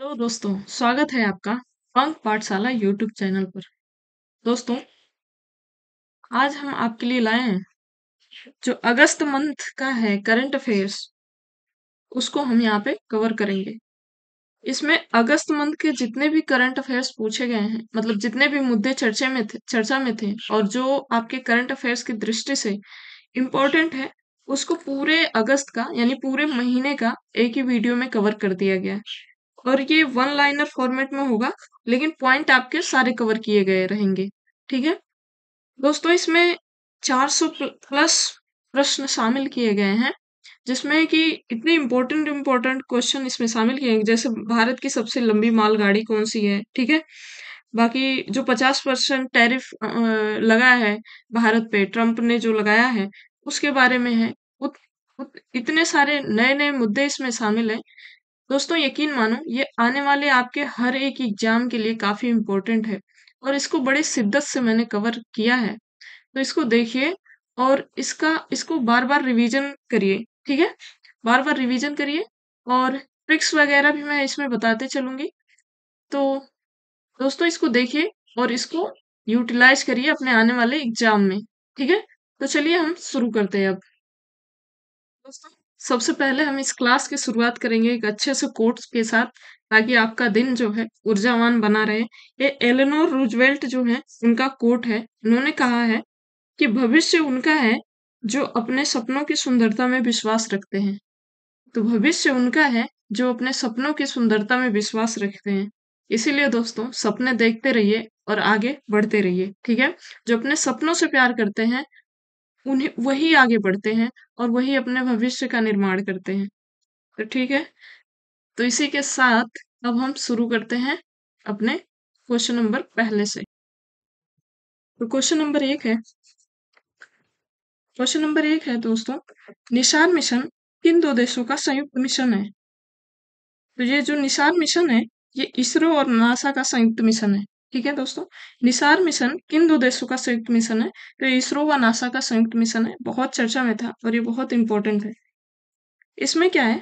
तो दोस्तों, स्वागत है आपका पंख पाठशाला यूट्यूब चैनल पर। दोस्तों, आज हम आपके लिए लाए हैं जो अगस्त मंथ का है करंट अफेयर्स, उसको हम यहाँ पे कवर करेंगे। इसमें अगस्त मंथ के जितने भी करंट अफेयर्स पूछे गए हैं, मतलब जितने भी मुद्दे चर्चा में थे और जो आपके करंट अफेयर्स की दृष्टि से इम्पोर्टेंट है, उसको पूरे अगस्त का यानी पूरे महीने का एक ही वीडियो में कवर कर दिया गया है। और ये वन लाइनर फॉर्मेट में होगा, लेकिन पॉइंट आपके सारे कवर किए गए रहेंगे। ठीक है दोस्तों, इसमें 400 प्लस प्रश्न शामिल किए गए हैं, जिसमें कि इतने इम्पोर्टेंट इम्पोर्टेंट क्वेश्चन इसमें शामिल किए हैं, जैसे भारत की सबसे लंबी मालगाड़ी कौन सी है। ठीक है, बाकी जो 50% टैरिफ लगा है भारत पे, ट्रम्प ने जो लगाया है उसके बारे में है। इतने सारे नए नए मुद्दे इसमें शामिल है। दोस्तों, यकीन मानो, ये आने वाले आपके हर एक एग्जाम के लिए काफी इम्पोर्टेंट है और इसको बड़े शिद्दत से मैंने कवर किया है। तो इसको देखिए और इसको बार बार रिवीजन करिए। ठीक है, बार बार रिवीजन करिए और ट्रिक्स वगैरह भी मैं इसमें बताते चलूंगी। तो दोस्तों, इसको देखिए और इसको यूटिलाइज करिए अपने आने वाले एग्जाम में। ठीक है, तो चलिए हम शुरू करते हैं अब। दोस्तों, सबसे पहले हम इस क्लास की शुरुआत करेंगे एक अच्छे से कोट्स के साथ, ताकि आपका दिन जो है ऊर्जावान बना रहे। ये एलेनोर रूजवेल्ट जो है, उनका कोट है। उन्होंने कहा है कि भविष्य उनका है जो अपने सपनों की सुंदरता में विश्वास रखते हैं। तो भविष्य उनका है जो अपने सपनों की सुंदरता में विश्वास रखते हैं। इसीलिए दोस्तों, सपने देखते रहिए और आगे बढ़ते रहिए। ठीक है, जो अपने सपनों से प्यार करते हैं उन्हें वही आगे बढ़ते हैं और वही अपने भविष्य का निर्माण करते हैं। तो ठीक है, तो इसी के साथ अब हम शुरू करते हैं अपने क्वेश्चन नंबर पहले से। तो क्वेश्चन नंबर एक है दोस्तों, निशान मिशन किन दो देशों का संयुक्त मिशन है। तो ये जो निशान मिशन है, ये इसरो और नासा का संयुक्त मिशन है। ठीक है दोस्तों, निशान मिशन किन दो देशों का संयुक्त मिशन है। तो इसरो व नासा का संयुक्त मिशन है, बहुत चर्चा में था और ये बहुत इंपॉर्टेंट है। इसमें क्या है,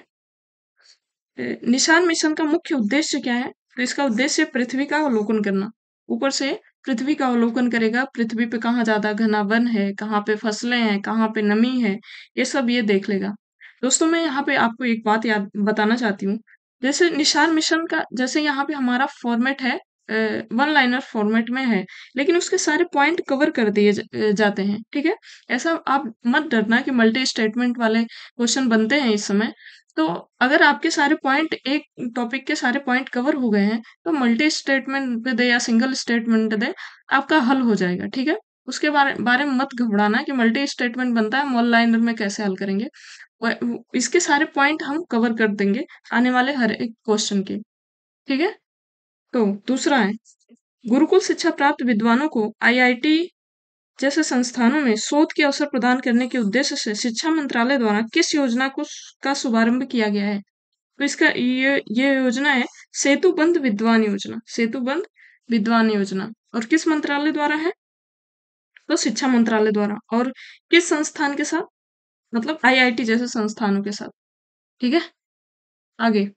निशान मिशन का मुख्य उद्देश्य क्या है। तो इसका उद्देश्य पृथ्वी का अवलोकन करना। ऊपर से पृथ्वी का अवलोकन करेगा, पृथ्वी पे कहाँ ज्यादा घना वन है, कहाँ पे फसलें हैं, कहाँ पे नमी है, ये सब ये देख लेगा। दोस्तों, मैं यहाँ पे आपको एक बात याद बताना चाहती हूँ। जैसे निशान मिशन का, जैसे यहाँ पे हमारा फॉर्मेट है, वन लाइनर फॉर्मेट में है, लेकिन उसके सारे पॉइंट कवर कर दिए जाते हैं। ठीक है, ऐसा आप मत डरना कि मल्टी स्टेटमेंट वाले क्वेश्चन बनते हैं इस समय। तो अगर आपके सारे पॉइंट, एक टॉपिक के सारे पॉइंट कवर हो गए हैं, तो मल्टी स्टेटमेंट दे या सिंगल स्टेटमेंट दे, आपका हल हो जाएगा। ठीक है, उसके बारे में मत घबराना कि मल्टी स्टेटमेंट बनता है, वन लाइनर में कैसे हल करेंगे। इसके सारे पॉइंट हम कवर कर देंगे आने वाले हर एक क्वेश्चन के। ठीक है, तो दूसरा है, गुरुकुल शिक्षा प्राप्त विद्वानों को आईआईटी जैसे संस्थानों में शोध के अवसर प्रदान करने के उद्देश्य से शिक्षा मंत्रालय द्वारा किस योजना का शुभारंभ किया गया है। तो इसका ये योजना है सेतुबंध विद्वान योजना। सेतुबंध विद्वान योजना और किस मंत्रालय द्वारा है। तो शिक्षा मंत्रालय द्वारा। और किस संस्थान के साथ, मतलब आईआईटी जैसे संस्थानों के साथ। ठीक है, आगे,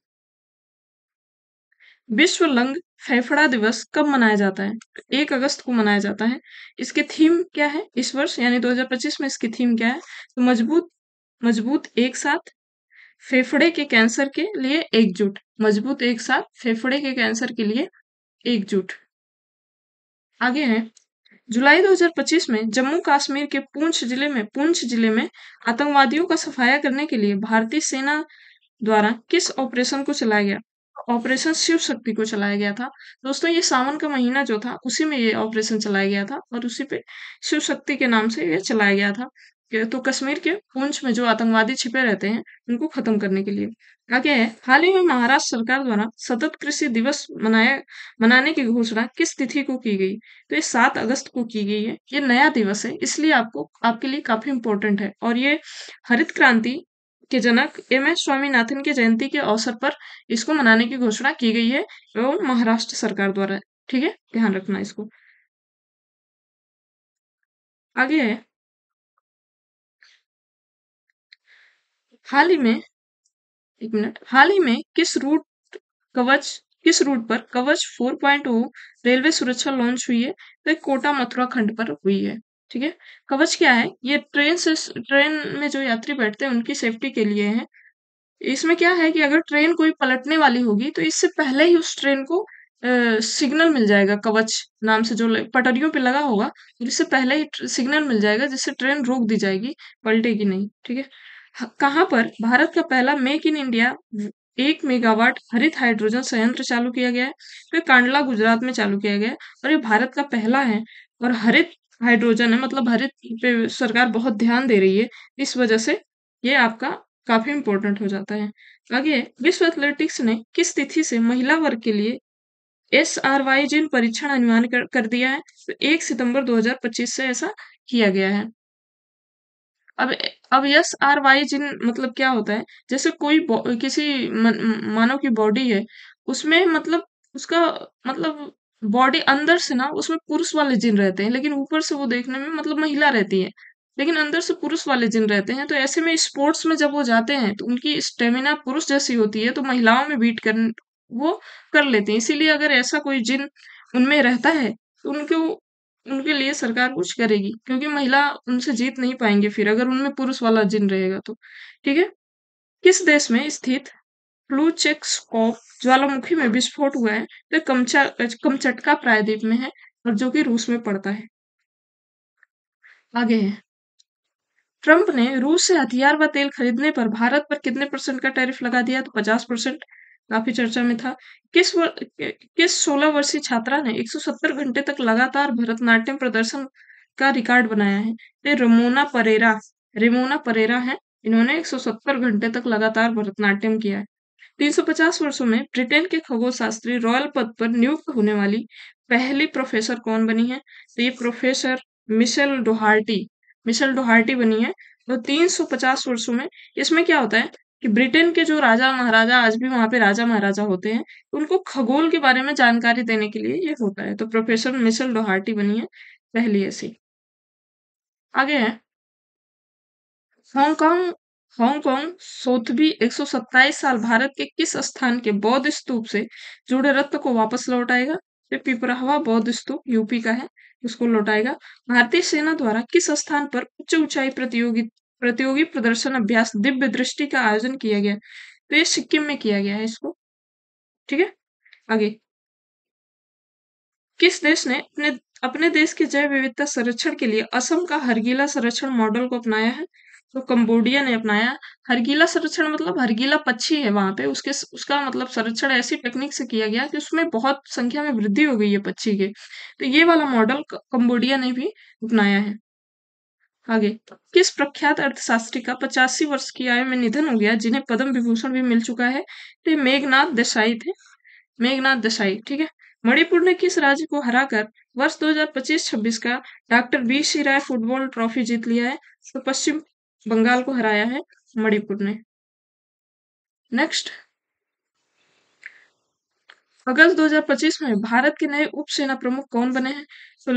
विश्व लंग फेफड़ा दिवस कब मनाया जाता है। 1 अगस्त को मनाया जाता है। इसके थीम क्या है इस वर्ष यानी 2025 में, इसकी थीम क्या है। तो मजबूत मजबूत एक साथ फेफड़े के कैंसर के लिए एकजुट। मजबूत एक साथ फेफड़े के कैंसर के लिए एकजुट। आगे है, जुलाई 2025 में जम्मू कश्मीर के पुंछ जिले में आतंकवादियों का सफाया करने के लिए भारतीय सेना द्वारा किस ऑपरेशन को चलाया गया। ऑपरेशन शिव शक्ति को चलाया गया था। दोस्तों, ये सावन का महीना जो था उसी में ये ऑपरेशन चलाया गया था और उसी पे शिव शक्ति के नाम से ये चलाया गया था। तो कश्मीर के पुंछ में जो आतंकवादी छिपे रहते हैं, उनको खत्म करने के लिए। आगे है, हाल ही में महाराष्ट्र सरकार द्वारा सतत कृषि दिवस मनाने की घोषणा किस तिथि को की गई। तो ये 7 अगस्त को की गई है। ये नया दिवस है, इसलिए आपके लिए काफी इंपॉर्टेंट है। और ये हरित क्रांति के जनक एम.एस. स्वामीनाथन की जयंती के अवसर पर इसको मनाने की घोषणा की गई है, एवं महाराष्ट्र सरकार द्वारा। ठीक है, ध्यान रखना इसको। आगे है, हाल ही में, एक मिनट, हाल ही में किस रूट कवच किस रूट पर कवच 4.0 रेलवे सुरक्षा लॉन्च हुई है? तो ये कोटा मथुरा खंड पर हुई है। ठीक है। कवच क्या है? ये ट्रेन में जो यात्री बैठते हैं उनकी सेफ्टी के लिए है। इसमें क्या है कि अगर ट्रेन कोई पलटने वाली होगी तो इससे पहले ही उस ट्रेन को सिग्नल मिल जाएगा, कवच नाम से जो पटरियों पे लगा होगा, इससे पहले ही सिग्नल मिल जाएगा जिससे ट्रेन रोक दी जाएगी, पलटेगी नहीं। ठीक है। कहाँ पर भारत का पहला मेक इन इंडिया 1 मेगावाट हरित हाइड्रोजन संयंत्र चालू किया गया है? तो ये कांडला गुजरात में चालू किया गया है और ये भारत का पहला है। और हरित हाइड्रोजन है, मतलब हरित पे सरकार बहुत ध्यान दे रही है, इस वजह से ये आपका काफी इंपॉर्टेंट हो जाता है। आगे, विश्व एथलेटिक्स ने किस तिथि से महिला वर्ग के लिए SRY जिन परीक्षण अनिवार्य कर दिया है? तो 1 सितंबर 2025 से ऐसा किया गया है। अब अब SRY जिन मतलब क्या होता है? जैसे कोई किसी मानव की बॉडी है, उसमें मतलब उसका मतलब बॉडी अंदर से ना उसमें पुरुष वाले जिन रहते हैं, लेकिन ऊपर से वो देखने में मतलब महिला रहती है, लेकिन अंदर से पुरुष वाले जिन रहते हैं। तो ऐसे में स्पोर्ट्स में जब वो जाते हैं तो उनकी स्टेमिना पुरुष जैसी होती है, तो महिलाओं में बीट कर वो कर लेते हैं। इसीलिए अगर ऐसा कोई जिन उनमें रहता है तो उनको उनके लिए सरकार कुछ करेगी, क्योंकि महिला उनसे जीत नहीं पाएंगे फिर अगर उनमें पुरुष वाला जिन रहेगा तो। ठीक है। किस देश में स्थित प्लूचेस्कॉप ज्वालामुखी में विस्फोट हुआ है? तो ये कमचटका प्रायद्वीप में है और जो कि रूस में पड़ता है। आगे है, ट्रंप ने रूस से हथियार व तेल खरीदने पर भारत पर कितने परसेंट का टैरिफ लगा दिया? तो 50%। काफी चर्चा में था। किस 16 वर्षीय छात्रा ने 170 घंटे तक लगातार भरतनाट्यम प्रदर्शन का रिकॉर्ड बनाया है? ये रेमोना परेरा है। इन्होंने 170 घंटे तक लगातार भरतनाट्यम किया है। 350 वर्षों में ब्रिटेन के खगोल शास्त्री रॉयल पद पर नियुक्त होने वाली पहली प्रोफेसर कौन बनी है? तो ये प्रोफेसर मिशेल डोहार्टी बनी है। तो 350 वर्षों में इसमें क्या होता है कि ब्रिटेन के जो राजा महाराजा, आज भी वहां पे राजा महाराजा होते हैं, उनको खगोल के बारे में जानकारी देने के लिए ये होता है। तो प्रोफेसर मिशेल डोहार्टी बनी है पहली ऐसी। आगे है, हांगकांग हांगकांग सोथबी 127 साल भारत के किस स्थान के बौद्ध स्तूप से जुड़े रत्न को वापस लौटाएगा? ये पिपराहवा बौद्ध स्तूप यूपी का है, उसको लौटाएगा। भारतीय सेना द्वारा किस स्थान पर उच्च ऊंचाई प्रतियोगी प्रदर्शन अभ्यास दिव्य दृष्टि का आयोजन किया गया? तो ये सिक्किम में किया गया है इसको। ठीक है। आगे, किस देश ने अपने अपने देश के जैव विविधता संरक्षण के लिए असम का हरगीला संरक्षण मॉडल को अपनाया है? तो कंबोडिया ने अपनाया। हरगीला संरक्षण मतलब हरगीला पक्षी है वहां पे, उसका मतलब संरक्षण ऐसी टेक्निक से किया गया कि उसमें बहुत संख्या में वृद्धि हो गई है पक्षी के। तो ये वाला मॉडल कंबोडिया ने भी अपनाया है। आगे, किस प्रख्यात अर्थशास्त्री का 85 वर्ष की आयु में निधन हो गया, जिन्हें पद्म विभूषण भी मिल चुका है? तो ये मेघनाथ देसाई थे। मेघनाथ देसाई। ठीक है। मणिपुर ने किस राज्य को हराकर वर्ष 2025-26 का डॉक्टर बी सी राय फुटबॉल ट्रॉफी जीत लिया है? तो पश्चिम बंगाल को हराया है मणिपुर ने। नेक्स्ट, अगस्त 2025 में भारत के नए उप सेना प्रमुख कौन बने हैं? तो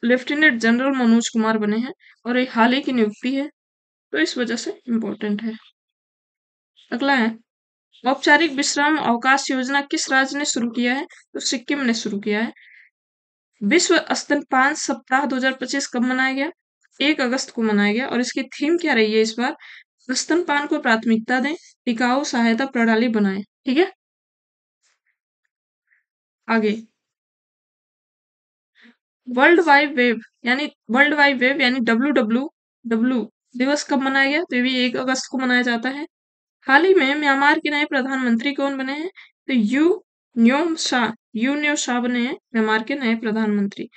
लेफ्टिनेंट जनरल मनोज कुमार बने हैं और ये हाल ही की नियुक्ति है, तो इस वजह से इम्पोर्टेंट है। अगला है, औपचारिक विश्राम अवकाश योजना किस राज्य ने शुरू किया है? तो सिक्किम ने शुरू किया है। विश्व स्तनपान सप्ताह 2025 कब मनाया गया? 1 अगस्त को मनाया गया और इसकी थीम क्या रही है इस बार? स्तनपान को प्राथमिकता दें, टिकाऊ सहायता प्रणाली बनाएं। ठीक है। आगे, वर्ल्ड वाइड वेब यानी WWW दिवस कब मनाया गया? तो ये भी 1 अगस्त को मनाया जाता है। हाल ही में म्यांमार के नए प्रधानमंत्री कौन बने हैं? तो यू न्यो शाह बने हैं म्यांमार के नए प्रधानमंत्री।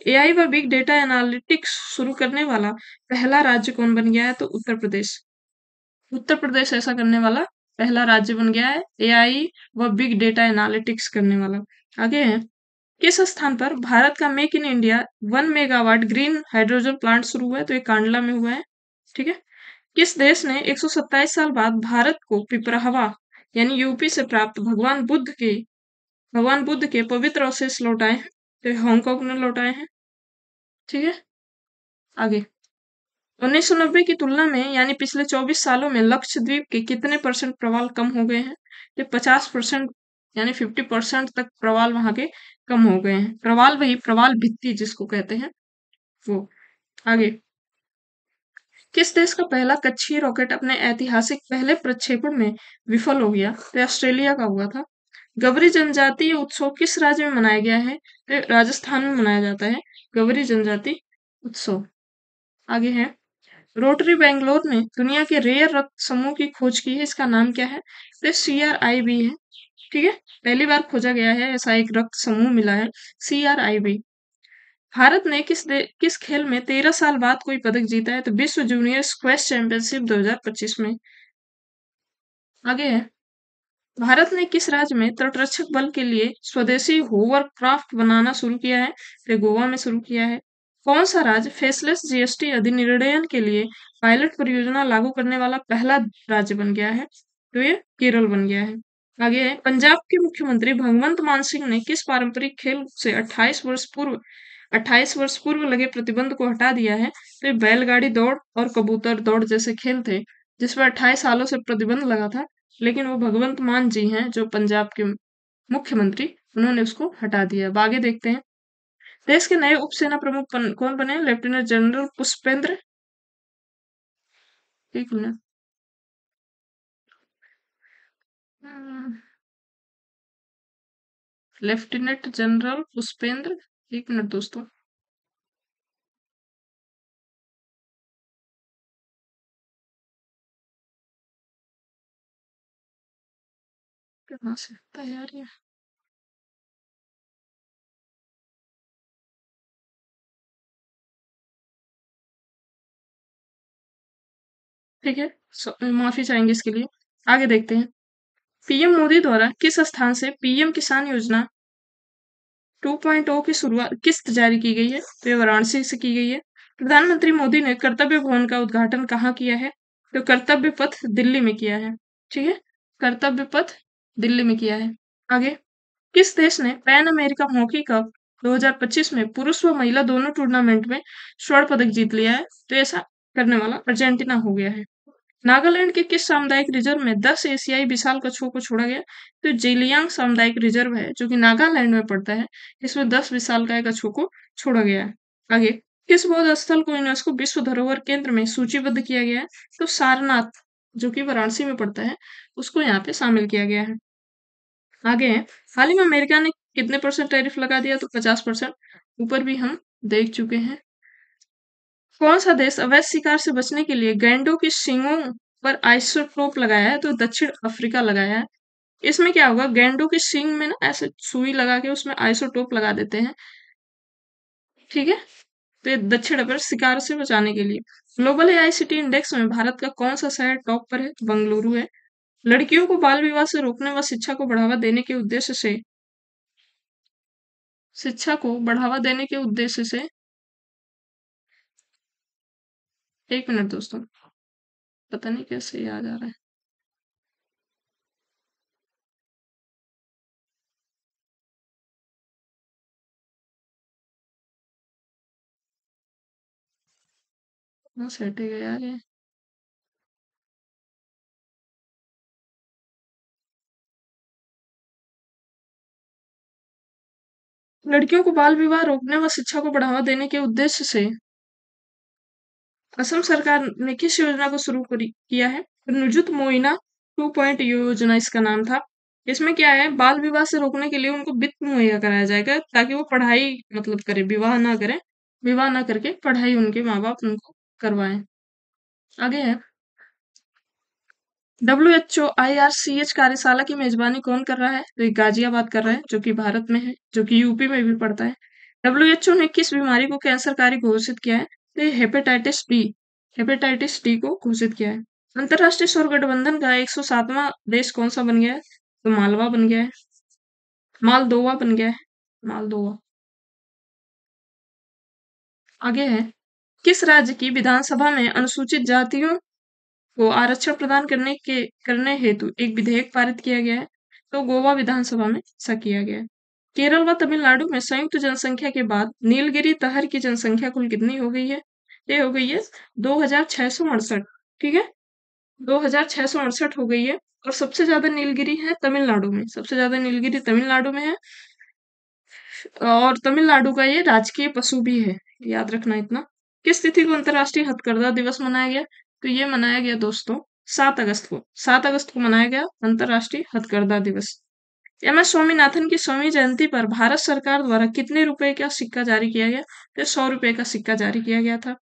AI व बिग डेटा एनालिटिक्स शुरू करने वाला पहला राज्य कौन बन गया है? तो उत्तर प्रदेश। उत्तर प्रदेश ऐसा करने वाला पहला राज्य बन गया है, AI व बिग डेटा एनालिटिक्स करने वाला। आगे है, किस स्थान पर भारत का make in India 1 megawatt green hydrogen plant शुरू हुआ है? तो ये कांडला में हुआ है। ठीक है। किस देश ने 127 साल बाद भारत को पिपराहवा यानी यूपी से प्राप्त भगवान बुद्ध के पवित्र अवशेष लौटाए हैं? तो ये हांगकांग ने लौटाए हैं। ठीक है। आगे, 1990 की तुलना में यानी पिछले 24 सालों में लक्षद्वीप के कितने परसेंट प्रवाल कम हो गए हैं? ये 50% यानी 50% तक प्रवाल वहां के कम हो गए हैं। प्रवाल वही प्रवाल भित्ति जिसको कहते हैं वो। आगे, किस देश का पहला कक्षीय रॉकेट अपने ऐतिहासिक पहले प्रक्षेपण में विफल हो गया? तो ऑस्ट्रेलिया का हुआ था। गवरी जनजातीय उत्सव किस राज्य में मनाया गया है? तो राजस्थान में मनाया जाता है गवरी जनजाति उत्सव। आगे है, रोटरी बेंगलोर ने दुनिया के रेयर रक्त समूह की खोज की है, इसका नाम क्या है? तो CRIB है। ठीक है, पहली बार खोजा गया है ऐसा एक रक्त समूह मिला है, CRIB। भारत ने किस खेल में 13 साल बाद कोई पदक जीता है? तो विश्व जूनियर स्क्वैश चैंपियनशिप 2025 में। आगे है, भारत ने किस राज्य में तटरक्षक बल के लिए स्वदेशी होवरक्राफ्ट बनाना शुरू किया है? तो गोवा में शुरू किया है। कौन सा राज्य फेसलेस GST अधिनिर्णयन के लिए पायलट परियोजना लागू करने वाला पहला राज्य बन गया है? तो ये केरल बन गया है। आगे है, पंजाब के मुख्यमंत्री भगवंत मान सिंह ने किस पारंपरिक खेल से 28 वर्ष पूर्व लगे प्रतिबंध को हटा दिया है? तो ये बैलगाड़ी दौड़ और कबूतर दौड़ जैसे खेल थे जिसपर 28 सालों से प्रतिबंध लगा था, लेकिन वो भगवंत मान जी हैं जो पंजाब के मुख्यमंत्री, उन्होंने उसको हटा दिया। अब आगे देखते हैं, देश के नए उपसेना प्रमुख कौन बने? लेफ्टिनेंट जनरल पुष्पेंद्र, एक मिनट, लेफ्टिनेंट जनरल पुष्पेंद्र, एक मिनट दोस्तों, कहाँ से तैयारी है? ठीक है, माफी चाहेंगे इसके लिए। आगे देखते हैं, पीएम मोदी द्वारा किस स्थान से पीएम किसान योजना 2.0 की शुरुआत किस्त जारी की गई है? तो ये वाराणसी से की गई है। प्रधानमंत्री मोदी ने कर्तव्य भवन का उद्घाटन कहाँ किया है? तो कर्तव्य पथ दिल्ली में किया है। ठीक है, कर्तव्य पथ दिल्ली में किया है। आगे, किस देश ने पैन अमेरिका हॉकी कप 2025 में पुरुष व महिला दोनों टूर्नामेंट में स्वर्ण पदक जीत लिया है? तो ऐसा करने वाला अर्जेंटीना हो गया है। नागालैंड के किस सामुदायिक रिजर्व में 10 एशियाई विशाल कछुओं को छोड़ा गया? तो जेलियांग सामुदायिक रिजर्व है जो कि नागालैंड में पड़ता है, इसमें 10 विशालकाय कछुओं को छोड़ा गया है। आगे, किस बौद्ध स्थल को यूनेस्को विश्व धरोहर केंद्र में सूचीबद्ध किया गया है? तो सारनाथ, जो कि वाराणसी में पड़ता है, उसको यहाँ पे शामिल किया गया है। आगे है, हाल ही में अमेरिका ने कितने परसेंट टैरिफ लगा दिया? तो 50%। ऊपर भी हम देख चुके हैं। कौन सा देश अवैध शिकार से बचने के लिए गैंडों की सींगों पर आइसोटोप लगाया है? तो दक्षिण अफ्रीका लगाया है। इसमें क्या होगा, गैंडों की सींग में ना ऐसे सुई लगा के उसमें आइसोटोप लगा देते हैं। ठीक है, तो ये दक्षिण अफ्रीका शिकार से बचाने के लिए। ग्लोबल AICT इंडेक्स में भारत का कौन सा शहर टॉप पर है? तो बंगलुरु है। लड़कियों को बाल विवाह से रोकने व शिक्षा को बढ़ावा देने के उद्देश्य से, एक मिनट दोस्तों, पता नहीं कैसे याद आ रहा है। कहाँ से हटेगा यार ये? लड़कियों को बाल विवाह रोकने व शिक्षा को बढ़ावा देने के उद्देश्य से असम सरकार ने किस योजना को किया है? निजुत मोइना 2 योजना इसका नाम था। इसमें क्या है, बाल विवाह से रोकने के लिए उनको वित्त मुहैया कराया जाएगा ताकि वो पढ़ाई मतलब करे, विवाह ना करें, विवाह ना करके पढ़ाई उनके माँ बाप उनको करवाएं। आगे है, WHO IRCH कार्यशाला की मेजबानी कौन कर रहा है? तो ये गाजियाबाद कर रहा है जो कि भारत में है, जो कि यूपी में भी पड़ता है। WHO ने किस बीमारी को कैंसरकारी घोषित किया है? तो ये हेपेटाइटिस डी को घोषित किया है। अंतरराष्ट्रीय सौर गठबंधन का 107वां देश कौन सा बन गया है? तो मालवा बन गया है, मालदोवा बन गया है, मालदोवा। आगे है, किस राज्य की विधानसभा में अनुसूचित जातियों को आरक्षण प्रदान करने हेतु एक विधेयक पारित किया गया है? तो गोवा विधानसभा में ऐसा किया गया है। केरल व तमिलनाडु में संयुक्त जनसंख्या के बाद नीलगिरी तहर की जनसंख्या कुल कितनी हो गई है? ये हो गई है 2668। ठीक है, 2668 हो गई है। और सबसे ज्यादा नीलगिरी है तमिलनाडु में, सबसे ज्यादा नीलगिरी तमिलनाडु में है। और तमिलनाडु का ये राजकीय पशु भी है, याद रखना इतना। किस तिथि को अंतर्राष्ट्रीय हथकरघा दिवस मनाया गया? तो ये मनाया गया दोस्तों 7 अगस्त को, 7 अगस्त को मनाया गया अंतर्राष्ट्रीय हथकरघा दिवस। एम एस स्वामीनाथन की 100वीं जयंती पर भारत सरकार द्वारा कितने रुपए का सिक्का जारी किया गया? तो 100 रुपए का सिक्का जारी किया गया था।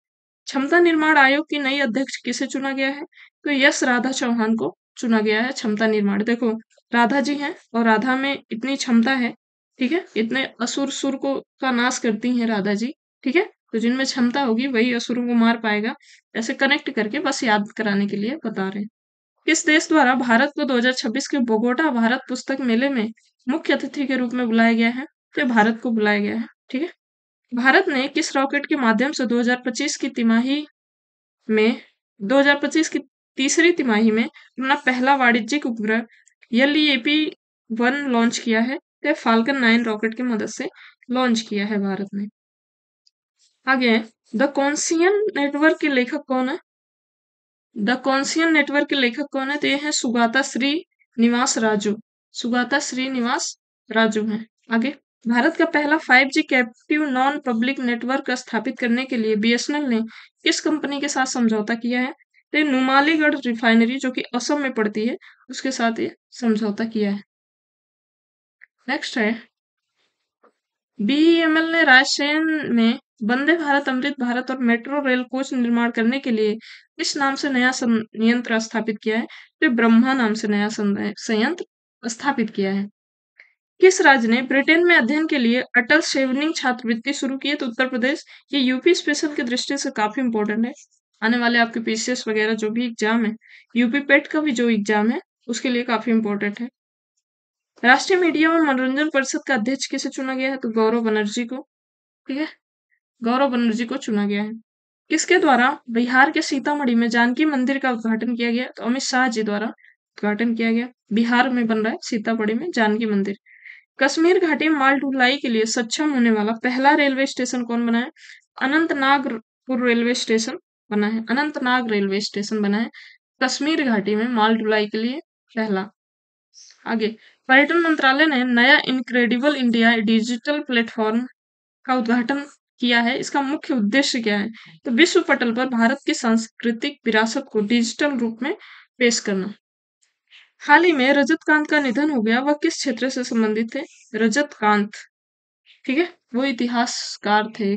क्षमता निर्माण आयोग की नई अध्यक्ष किसे चुना गया है? तो यस राधा चौहान को चुना गया है क्षमता निर्माण। देखो, राधा जी हैं और राधा में इतनी क्षमता है, ठीक है, इतने असुर सुर को का नाश करती हैं राधा जी, ठीक है। तो जिनमें क्षमता होगी वही असुरों को मार पाएगा। ऐसे कनेक्ट करके बस याद कराने के लिए बता रहे हैं। किस देश द्वारा भारत को 2026 के बोगोटा भारत पुस्तक मेले में मुख्य अतिथि के रूप में बुलाया गया है? तो भारत को बुलाया गया है, ठीक है। भारत ने किस रॉकेट के माध्यम से 2025 की तिमाही में 2025 की तीसरी तिमाही में अपना पहला वाणिज्यिक उपग्रह LEAP-1 लॉन्च किया है? तो फाल्कन 9 रॉकेट की मदद से लॉन्च किया है भारत ने। आगे, द कॉन्सियन नेटवर्क के लेखक कौन है? द कॉन्सियन नेटवर्क के लेखक कौन है? तो ये है सुगाता श्रीनिवास राजू। सुगाता श्रीनिवास राजू हैं। आगे, भारत का पहला 5G captive non public network स्थापित करने के लिए BSNL ने किस कंपनी के साथ समझौता किया है? तो ये नुमालीगढ़ रिफाइनरी जो कि असम में पड़ती है, उसके साथ ये समझौता किया है। नेक्स्ट है, BEML ने रायसेन में वंदे भारत, अमृत भारत और मेट्रो रेल कोच निर्माण करने के लिए किस नाम से नया संयंत्र स्थापित किया है? तो ब्रह्मा नाम से नया संयंत्र स्थापित किया है। किस राज्य ने ब्रिटेन में अध्ययन के लिए अटल शेवनिंग छात्रवृत्ति शुरू की है? तो उत्तर प्रदेश। ये यूपी स्पेशल की दृष्टि से काफी इंपॉर्टेंट है। आने वाले आपके PCS वगैरह जो भी एग्जाम है, यूपी पेट का भी जो एग्जाम है, उसके लिए काफी इंपॉर्टेंट है। राष्ट्रीय मीडिया और मनोरंजन परिषद का अध्यक्ष किसे चुना गया है? तो गौरव बनर्जी को, ठीक है, गौरव बनर्जी को चुना गया है। किसके द्वारा बिहार के सीतामढ़ी में जानकी मंदिर का उद्घाटन किया गया? तो अमित शाह जी द्वारा उद्घाटन किया गया। बिहार में बन रहा है सीतामढ़ी में जानकी मंदिर। कश्मीर घाटी में माल ढुलाई के लिए सक्षम होने वाला पहला रेलवे स्टेशन कौन बना है? अनंतनागपुर रेलवे स्टेशन बना है। अनंतनाग रेलवे स्टेशन बना है कश्मीर घाटी में माल ढुलाई के लिए पहला। आगे, पर्यटन मंत्रालय ने नया इनक्रेडिबल इंडिया डिजिटल प्लेटफॉर्म का उद्घाटन किया है। इसका मुख्य उद्देश्य क्या है? तो विश्व पटल पर भारत की सांस्कृतिक विरासत को डिजिटल रूप में पेश करना। हाल ही में रजतकांत का निधन हो गया, वह किस क्षेत्र से संबंधित थे? रजतकांत, ठीक है, वो इतिहासकार थे।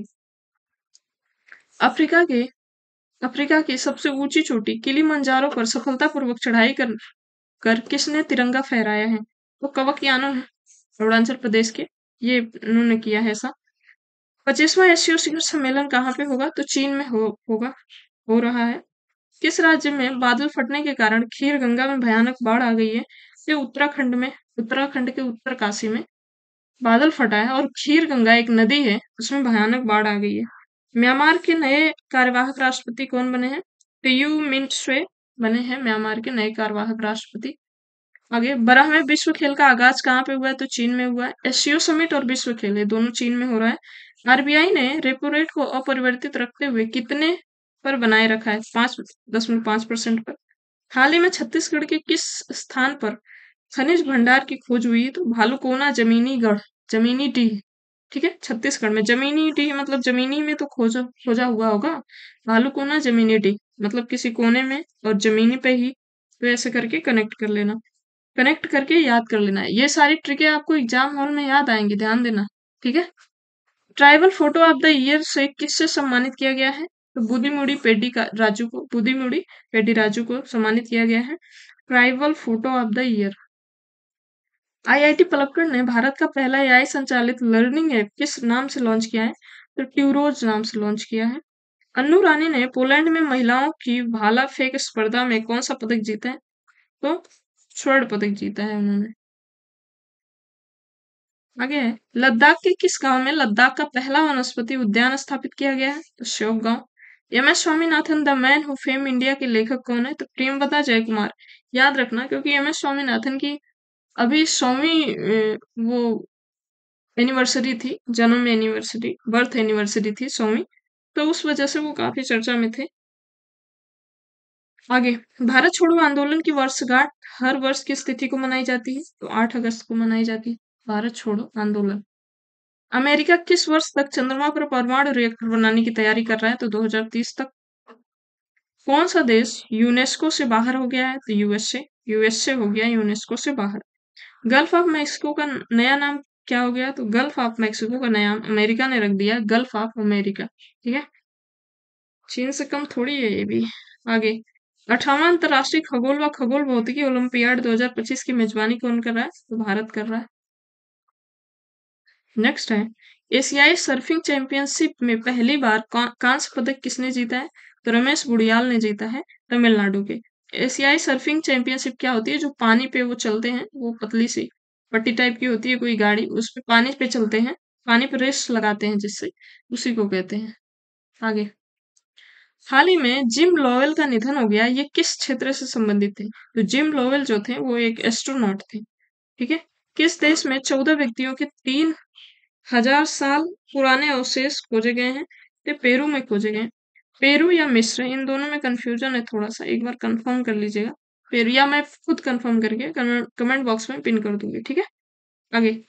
अफ्रीका के अफ्रीका की सबसे ऊंची चोटी किलिमंजारो पर सफलतापूर्वक चढ़ाई कर किसने तिरंगा फहराया है? तो कवकयानो है, अरुणाचल प्रदेश के, ये उन्होंने किया है ऐसा। 25वां एशियो शिखर सम्मेलन कहाँ पे होगा? तो चीन में होगा, हो रहा है। किस राज्य में बादल फटने के कारण खीर गंगा में भयानक बाढ़ आ गई है? ये उत्तराखंड में, उत्तराखंड के उत्तरकाशी में बादल फटा है और खीर गंगा एक नदी है, उसमें भयानक बाढ़ आ गई है। म्यांमार के नए कार्यवाहक राष्ट्रपति कौन बने हैं? तो यू मिंट स्वे बने हैं म्यांमार के नए कार्यवाहक राष्ट्रपति। आगे, 12वें विश्व खेल का आगाज कहाँ पे हुआ है? तो चीन में हुआ है। एससीओ समिट और विश्व खेल ये दोनों चीन में हो रहा है। आरबीआई ने रेपो रेट को अपरिवर्तित रखते हुए कितने पर बनाए रखा है? 5.5% पर। हाल ही में छत्तीसगढ़ के किस स्थान पर खनिज भंडार की खोज हुई? तो भालुकोना जमीनी गढ़, जमीनी डी, ठीक है, छत्तीसगढ़ में जमीनी डी मतलब जमीनी में तो खोजा खोजा हुआ होगा। भालुकोना जमीनी डी मतलब किसी कोने में और जमीनी पे ही, तो ऐसे करके कनेक्ट कर लेना, कनेक्ट करके याद कर लेना है। ये सारी ट्रिकें आपको एग्जाम हॉल में याद आएंगी, ध्यान देना, ठीक है। Tribal photo of the year से किससे सम्मानित किया गया है? तो बुद्धिमुड़ी पेड्डी का राजू को, बुद्धिमुड़ी पेड्डी राजू को सम्मानित किया गया है tribal photo of the year. IIT Palakkad ने भारत का पहला एआई संचालित लर्निंग ऐप किस नाम से लॉन्च किया है? तो ट्यूरोज नाम से लॉन्च किया है। अन्नू रानी ने पोलैंड में महिलाओं की भाला फेंक स्पर्धा में कौन सा पदक जीता है? तो स्वर्ण पदक जीता है उन्होंने। आगे है, लद्दाख के किस गांव में लद्दाख का पहला वनस्पति उद्यान स्थापित किया गया है? तो श्योक गांव। M S Swaminathan the man who fame India के लेखक कौन है? तो प्रेमवदा जयकुमार। याद रखना क्योंकि एम एस स्वामीनाथन की अभी 100वीं वो एनिवर्सरी थी, जन्म एनिवर्सरी, बर्थ एनिवर्सरी थी 100वीं, तो उस वजह से वो काफी चर्चा में थे। आगे, भारत छोड़ो आंदोलन की वर्षगांठ हर वर्ष किस तिथि को मनाई जाती है? तो 8 अगस्त को मनाई जाती है भारत छोड़ो आंदोलन। अमेरिका किस वर्ष तक चंद्रमा पर परमाणु रिएक्टर बनाने की तैयारी कर रहा है? तो 2030 तक। कौन सा देश यूनेस्को से बाहर हो गया है? तो यूएसए। यूएसए हो गया यूनेस्को से बाहर। गल्फ ऑफ मेक्सिको का नया नाम क्या हो गया? तो गल्फ ऑफ मेक्सिको का नया अमेरिका ने रख दिया गल्फ ऑफ अमेरिका। ठीक है, चीन से कम थोड़ी है ये भी। आगे, 18वां अंतर्राष्ट्रीय खगोल व खगोल भौतिकी ओलंपियाड 2025 की मेजबानी कौन कर रहा है? तो भारत कर रहा है। नेक्स्ट है, एशियाई सर्फिंग चैंपियनशिप में पहली बार कांस्य पदक किसने जीता है? तो रमेश बुडियाल ने जीता है तमिलनाडु के। एशियाई सर्फिंग चैंपियनशिप क्या होती है? जो पानी पे वो चलते हैं, वो पतली सी पट्टी टाइप की होती है कोई गाड़ी, उस पे पानी पे चलते हैं, पानी पे रेस लगाते हैं जिससे, उसी को कहते हैं। आगे, हाल ही में जिम लोवेल का निधन हो गया, ये किस क्षेत्र से संबंधित थे? तो जिम लोवेल जो थे वो एक एस्ट्रोनॉट थे। ठीक है, किस देश में 14 व्यक्तियों के 3000 साल पुराने अवशेष खोजे गए हैं? ये पेरू में खोजे गए हैं। पेरू या मिस्र, इन दोनों में कंफ्यूजन है थोड़ा सा, एक बार कंफर्म कर लीजिएगा। पेरू, या मैं खुद कंफर्म करके कमेंट बॉक्स में पिन कर दूंगी। ठीक है, आगे,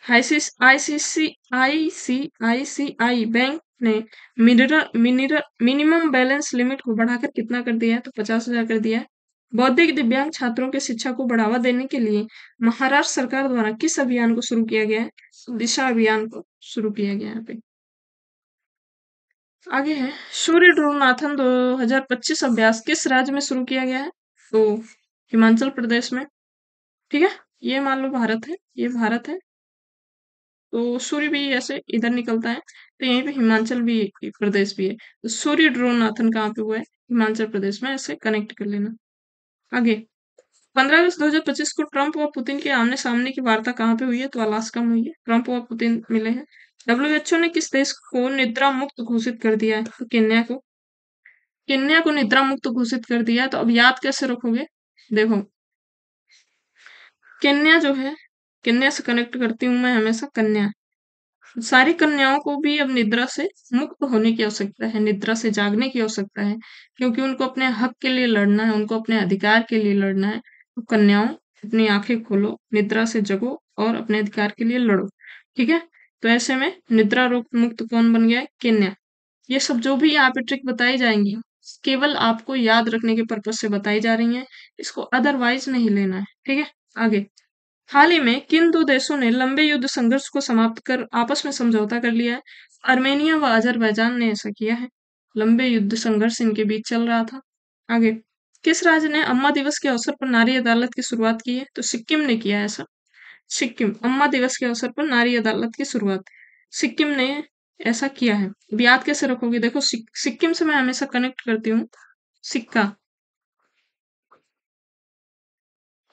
आईसीआईसीआई बैंक ने मिनिमम बैलेंस लिमिट को बढ़ाकर कितना कर दिया है? तो 50,000 कर दिया है। बौद्धिक दिव्यांग छात्रों की शिक्षा को बढ़ावा देने के लिए महाराष्ट्र सरकार द्वारा किस अभियान को शुरू किया गया है? दिशा अभियान को शुरू किया गया है यहाँ पे। आगे है, सूर्य ड्रोनाथन 2025 अभ्यास किस राज्य में शुरू किया गया है? तो हिमाचल प्रदेश में। ठीक है, ये मान लो भारत है, ये भारत है, तो सूर्य भी ऐसे इधर निकलता है, तो यहीं पे हिमाचल भी प्रदेश भी है, तो सूर्य ड्रोनाथन कहाँ पे हुआ है? हिमाचल प्रदेश में, ऐसे कनेक्ट कर लेना। आगे, 15 अगस्त 2025 को ट्रंप और पुतिन के आमने सामने की वार्ता कहाँ पे हुई है? तो अलास्का में हुई है, ट्रंप और पुतिन मिले हैं। डब्ल्यूएचओ ने किस देश को निद्रा मुक्त घोषित कर दिया है? तो केन्या को। केन्या को निद्रा मुक्त घोषित कर दिया है, तो अब याद कैसे रखोगे? देखो, केन्या जो है, केन्या से कनेक्ट करती हूँ मैं हमेशा कन्या। सारी कन्याओं को भी अब निद्रा से मुक्त होने की आवश्यकता है, निद्रा से जागने की आवश्यकता है, क्योंकि उनको अपने हक के लिए लड़ना है, उनको अपने अधिकार के लिए लड़ना है। तो कन्याओं, अपनी आंखें खोलो, निद्रा से जगो और अपने अधिकार के लिए लड़ो। ठीक है, तो ऐसे में निद्रा रोग मुक्त कौन बन गया है? केन्या। ये सब जो भी यहाँ पे ट्रिक बताई जाएंगी, केवल आपको याद रखने के पर्पज से बताई जा रही हैं, इसको अदरवाइज नहीं लेना है। ठीक है, आगे, हाल ही में किन दो देशों ने लंबे युद्ध संघर्ष को समाप्त कर आपस में समझौता कर लिया है? आर्मेनिया व अजरबैजान ने ऐसा किया है। लंबे युद्ध संघर्ष इनके बीच चल रहा था। आगे, किस राज्य ने अम्मा दिवस के अवसर पर नारी अदालत की शुरुआत की है? तो सिक्किम ने किया है ऐसा। सिक्किम, अम्मा दिवस के अवसर पर नारी अदालत की शुरुआत सिक्किम ने ऐसा किया है। अब याद कैसे रखोगे? देखो, सिक्किम से मैं हमेशा कनेक्ट करती हूँ सिक्का,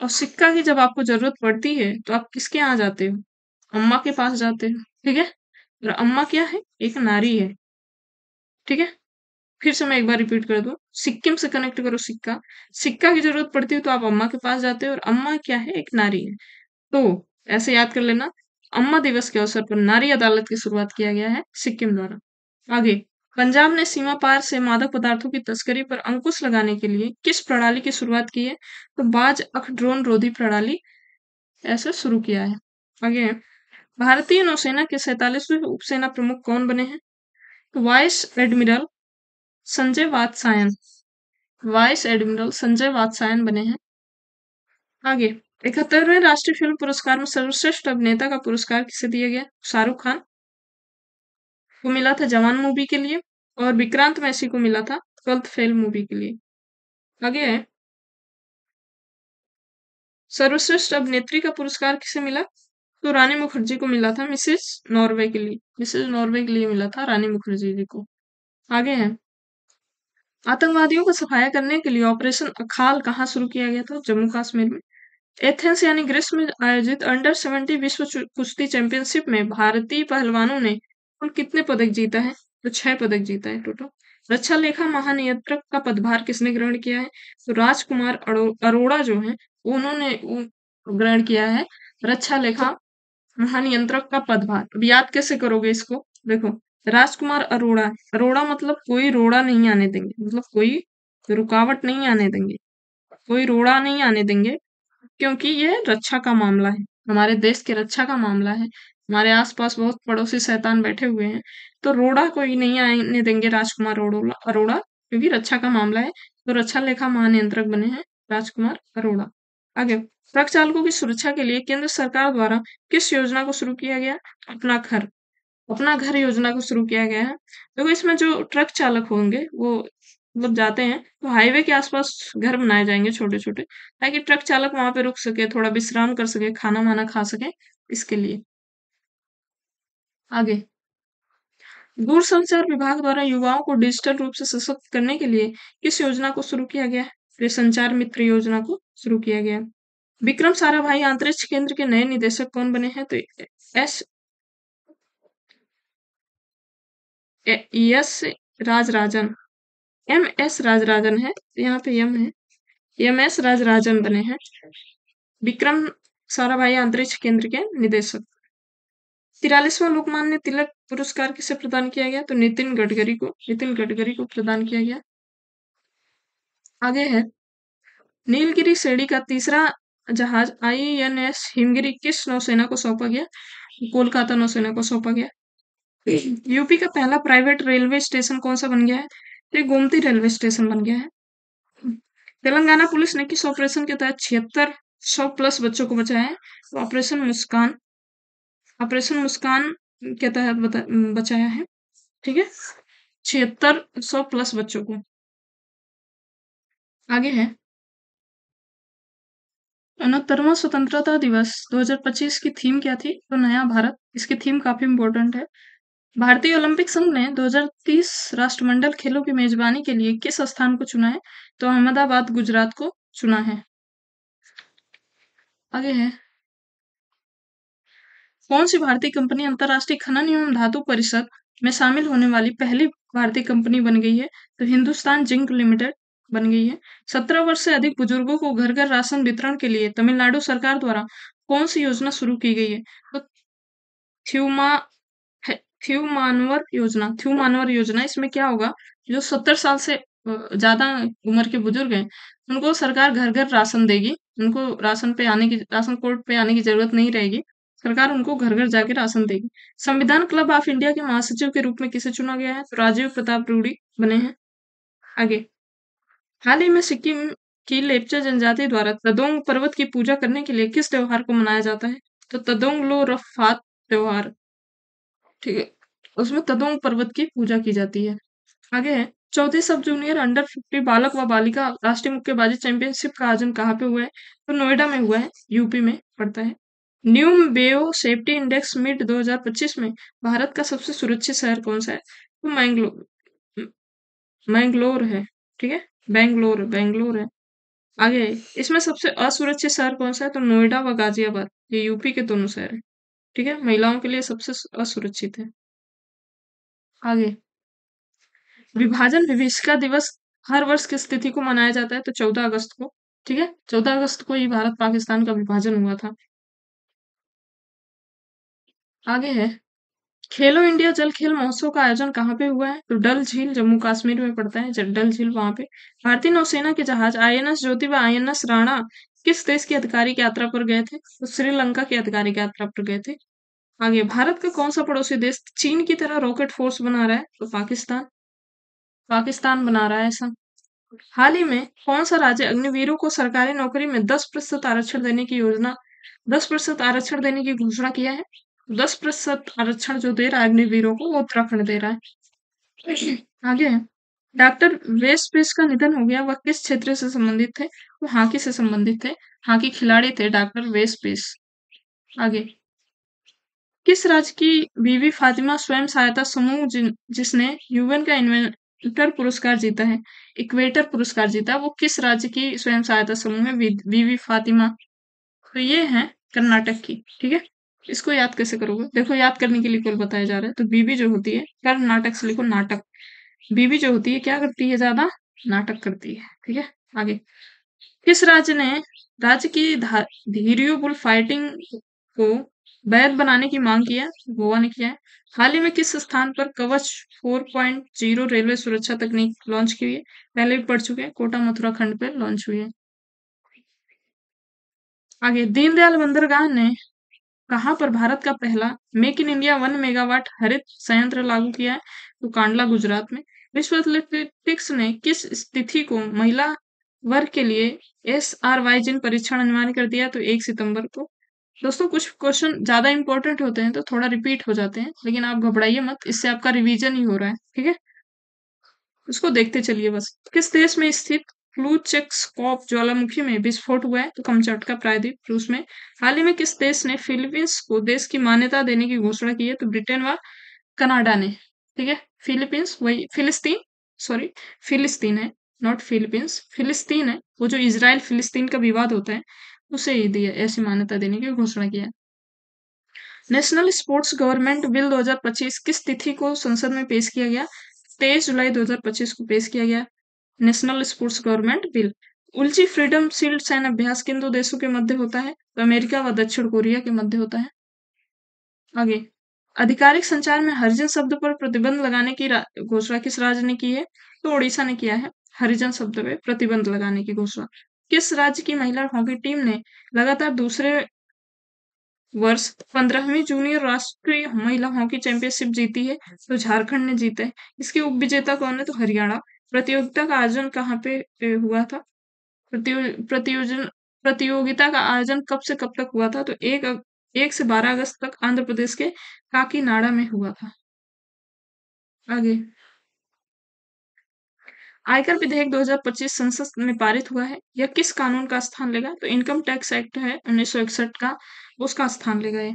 और सिक्का की जब आपको जरूरत पड़ती है तो आप किसके यहाँ जाते हो? अम्मा के पास जाते हो। ठीक है, और अम्मा क्या है? एक नारी है। ठीक है, फिर से मैं एक बार रिपीट कर दूं, सिक्किम से कनेक्ट करो सिक्का, सिक्का की जरूरत पड़ती है तो आप अम्मा के पास जाते हो, और अम्मा क्या है? एक नारी है। तो ऐसे याद कर लेना, अम्मा दिवस के अवसर पर नारी अदालत की शुरुआत किया गया है सिक्किम द्वारा। आगे, पंजाब ने सीमा पार से मादक पदार्थों की तस्करी पर अंकुश लगाने के लिए किस प्रणाली की शुरुआत की है? तो बाज अख ड्रोन रोधी प्रणाली ऐसे शुरू किया है। आगे, भारतीय नौसेना के 47वें उपसेना प्रमुख कौन बने हैं? तो vice admiral Sanjay Vatsayan, vice admiral Sanjay Vatsayan बने हैं। आगे, 71वें राष्ट्रीय फिल्म पुरस्कार में सर्वश्रेष्ठ अभिनेता का पुरस्कार किसे दिया गया? शाहरुख खान को मिला था जवान मूवी के लिए, और विक्रांत मैसी को मिला था 12th फेल मूवी के लिए। आगे है, सर्वश्रेष्ठ अभिनेत्री का पुरस्कार किसे मिला? तो रानी मुखर्जी को मिला था, मिसेस नॉर्वे के लिए, मिसेस नॉर्वे के लिए मिला था रानी मुखर्जी जी को। आगे है, आतंकवादियों को सफाया करने के लिए ऑपरेशन अखाल कहाँ शुरू किया गया था? जम्मू कश्मीर में। एथेंस यानी ग्रीस में आयोजित अंडर 70 विश्व कुश्ती चैंपियनशिप में भारतीय पहलवानों ने कुल कितने पदक जीता है? तो 6 पदक जीता है टोटल। रक्षा लेखा महानियंत्रक का पदभार किसने ग्रहण किया है? तो राजकुमार अरोड़ा जो है, उन्होंने ग्रहण किया है रक्षा लेखा महानियंत्रक का पदभार। अब याद कैसे करोगे इसको? देखो, राजकुमार अरोड़ा, अरोड़ा मतलब कोई रोड़ा नहीं आने देंगे, मतलब कोई रुकावट नहीं आने देंगे। कोई रोड़ा नहीं आने देंगे, क्योंकि ये रक्षा का मामला है, हमारे देश की रक्षा का मामला है। हमारे आसपास बहुत पड़ोसी शैतान बैठे हुए हैं, तो रोड़ा कोई नहीं आने देंगे राजकुमार अरोड़ा अरोड़ा, क्योंकि रक्षा का मामला है। तो रक्षा लेखा महानियंत्रक बने हैं राजकुमार अरोड़ा। आगे, ट्रक चालकों की सुरक्षा के लिए केंद्र सरकार द्वारा किस योजना को शुरू किया गया? अपना घर अपना घर योजना को शुरू किया गया है। देखो, इसमें जो ट्रक चालक होंगे वो मतलब जाते हैं तो हाईवे के आसपास घर बनाए जाएंगे छोटे छोटे, ताकि ट्रक चालक वहां पे रुक सके, थोड़ा विश्राम कर सके, खाना वाना खा सके, इसके लिए। आगे, दूरसंचार विभाग द्वारा युवाओं को डिजिटल रूप से सशक्त करने के लिए किस योजना को शुरू किया गया है? ये संचार मित्र योजना को शुरू किया गया है। विक्रम साराभाई अंतरिक्ष केंद्र के नए निदेशक कौन बने हैं? तो S S Rajarajan, M S Rajarajan है, यहाँ पे एम है, एम एस राजराजन बने हैं विक्रम साराभाई अंतरिक्ष केंद्र के निदेशक। 43वां लोकमान्य तिलक पुरस्कार किसे प्रदान किया गया? तो नितिन गडकरी को प्रदान किया गया। आगे है, नीलगिरी श्रेणी का तीसरा जहाज आईएनएस हिमगिरी किस नौसेना को सौंपा गया? कोलकाता नौसेना को सौंपा गया। यूपी का पहला प्राइवेट रेलवे स्टेशन कौन सा बन गया है? तो ये गोमती रेलवे स्टेशन बन गया है। तेलंगाना पुलिस ने किस ऑपरेशन के तहत 7600 प्लस बच्चों को बचाया है? तो ऑपरेशन मुस्कान के तहत बचाया है। ठीक है, 7600 प्लस बच्चों को। आगे है, 69वां स्वतंत्रता दिवस 2025 की थीम क्या थी? तो नया भारत। इसकी थीम काफी इंपॉर्टेंट है। भारतीय ओलंपिक संघ ने 2030 राष्ट्रमंडल खेलों की मेजबानी के लिए किस स्थान को चुना है? तो अहमदाबाद गुजरात को चुना है। आगे है, कौन सी भारतीय कंपनी अंतरराष्ट्रीय खनन एवं धातु परिषद में शामिल होने वाली पहली भारतीय कंपनी बन गई है? तो हिंदुस्तान जिंक लिमिटेड बन गई है। 17 वर्ष से अधिक बुजुर्गों को घर घर राशन वितरण के लिए तमिलनाडु सरकार द्वारा कौन सी योजना शुरू की गई है? तो थ्यूमा थ्यूमानवर योजना। इसमें क्या होगा, जो 70 साल से ज्यादा उम्र के बुजुर्ग हैं, उनको सरकार घर घर राशन देगी। उनको राशन कोर्ट पे आने की जरूरत नहीं रहेगी। सरकार उनको घर घर जाके राशन देगी। संविधान क्लब ऑफ इंडिया के महासचिव के रूप में किसे चुना गया है? तो राजीव प्रताप रूडी बने हैं। आगे, हाल ही में सिक्किम की लेप्चा जनजाति द्वारा तदोंग पर्वत की पूजा करने के लिए किस त्योहार को मनाया जाता है? तो तदोंग लो रफात त्योहार। ठीक है, उसमें तदोंग पर्वत की पूजा की जाती है। आगे है, चौथी सब जूनियर अंडर 50 बालक व बालिका राष्ट्रीय मुक्केबाजी चैंपियनशिप का आयोजन कहाँ पे हुआ है? तो नोएडा में हुआ है, यूपी में पड़ता है। न्यू बेयो सेफ्टी इंडेक्स मिड 2025 में भारत का सबसे सुरक्षित शहर कौन सा है? तो मैंगलोर है। ठीक है, बेंगलोर है। आगे, इसमें सबसे असुरक्षित शहर कौन सा है? तो नोएडा व गाजियाबाद, ये यूपी के दोनों शहर है। ठीक है, महिलाओं के लिए सबसे असुरक्षित है। आगे, विभाजन विभीषिका दिवस हर वर्ष किस तिथि को मनाया जाता है? तो 14 अगस्त को। ठीक है, 14 अगस्त को ही भारत पाकिस्तान का विभाजन हुआ था। आगे है, खेलो इंडिया जल खेल महोत्सव का आयोजन कहाँ पे हुआ है? तो डल झील, जम्मू कश्मीर में पड़ता है डल झील, वहां पे। भारतीय नौसेना के जहाज आईएनएस ज्योति व आईएनएस राणा किस देश की आधिकारिक यात्रा पर गए थे? तो श्रीलंका की आधिकारिक यात्रा पर गए थे। आगे, भारत का कौन सा पड़ोसी देश चीन की तरह रॉकेट फोर्स बना रहा है? तो पाकिस्तान पाकिस्तान बना रहा है ऐसा। हाल ही में कौन सा राज्य अग्निवीरों को सरकारी नौकरी में 10% आरक्षण देने की 10% आरक्षण देने की घोषणा किया है? 10% आरक्षण जो दे रहा है अग्निवीरों को, वो उत्तराखंड दे रहा है। आगे है, डॉक्टर वेस्टपेस का निधन हो गया, वह किस क्षेत्र से संबंधित थे? वो हॉकी से संबंधित थे, हॉकी खिलाड़ी थे डॉक्टर वेस्टपेस। आगे, किस राज्य की बीबी फातिमा स्वयं सहायता समूह जिसने यूएन का इन्वेंटर पुरस्कार जीता है, इक्वेटर पुरस्कार जीता, वो किस राज्य की स्वयं सहायता समूह है? बीबी फातिमा। तो ये है कर्नाटक की। ठीक है, इसको याद कैसे करोगे? देखो, याद करने के लिए कुल बताया जा रहा है। तो बीबी जो होती है, कर्नाटक से लिखो नाटक। बीबी जो होती है क्या करती है? ज्यादा नाटक करती है। ठीक है, आगे, किस राज्य की धीरियो बुल फाइटिंग को वैध बनाने की मांग की है? गोवा ने किया है। हाल ही में किस स्थान पर कवच 4.0 रेलवे सुरक्षा तकनीक लॉन्च की हुई है? पहले भी पढ़ चुके हैं, कोटा मथुरा खंड पे लॉन्च हुई है। आगे, दीनदयाल बंदरगाह ने कहाँ पर भारत का पहला मेक इन इंडिया 1 मेगावाट हरित संयंत्र लागू किया है? तो कांडला, गुजरात में। विश्व एथलेटिक्स ने किस तिथि को महिला वर्ग के लिए SRY जिन परीक्षण अनिवार्य कर दिया? तो 1 सितंबर को। दोस्तों, कुछ क्वेश्चन ज्यादा इंपॉर्टेंट होते हैं तो थोड़ा रिपीट हो जाते हैं, लेकिन आप घबराइए मत, इससे आपका रिवीजन ही हो रहा है। ठीक है, उसको देखते चलिए बस। किस देश में स्थित प्लूचेक्सकॉप ज्वालामुखी में विस्फोट हुआ है? तो कमचाटका प्रायद्वीप, रूस में। हाल ही में किस देश ने फिलीपींस को देश की मान्यता देने की घोषणा की है? तो ब्रिटेन व कनाडा ने। ठीक है, फिलीपींस वही फिलिस्तीन, सॉरी, फिलिस्तीन है, नॉट फिलीपींस, फिलिस्तीन है। वो जो इसराइल फिलिस्तीन का विवाद होता है, उसे ही दिया ऐसी मान्यता देने की घोषणा किया है। नेशनल स्पोर्ट्स गवर्नमेंट बिल 2025 किस तिथि को संसद में पेश किया गया? 23 जुलाई 2025 को पेश किया गया national sports government bill. Ulchi freedom shield सैन्य अभ्यास किन दो देशों के मध्य होता है? तो अमेरिका व दक्षिण कोरिया के मध्य होता है। आगे, आधिकारिक संचार में हरिजन शब्द पर प्रतिबंध लगाने की घोषणा किस राज्य ने की है? तो ओडिशा ने किया है हरिजन शब्द पे प्रतिबंध लगाने की घोषणा। किस राज्य की महिला हॉकी टीम ने लगातार दूसरे वर्ष 15वीं जूनियर राष्ट्रीय महिला हॉकी चैंपियनशिप जीती है? तो झारखंड ने जीता है। इसके उपविजेता कौन है? तो हरियाणा। प्रतियोगिता का आयोजन कहाँ पे हुआ था? प्रतियोजन प्रतियोगिता का आयोजन कब से कब तक हुआ था? तो 1 से 12 अगस्त तक आंध्र प्रदेश के काकीनाडा में हुआ था। आगे, आयकर विधेयक 2025 संसद में पारित हुआ है। यह किस कानून का स्थान लेगा? तो इनकम टैक्स एक्ट है 1961 का, उसका स्थान लेगा ये।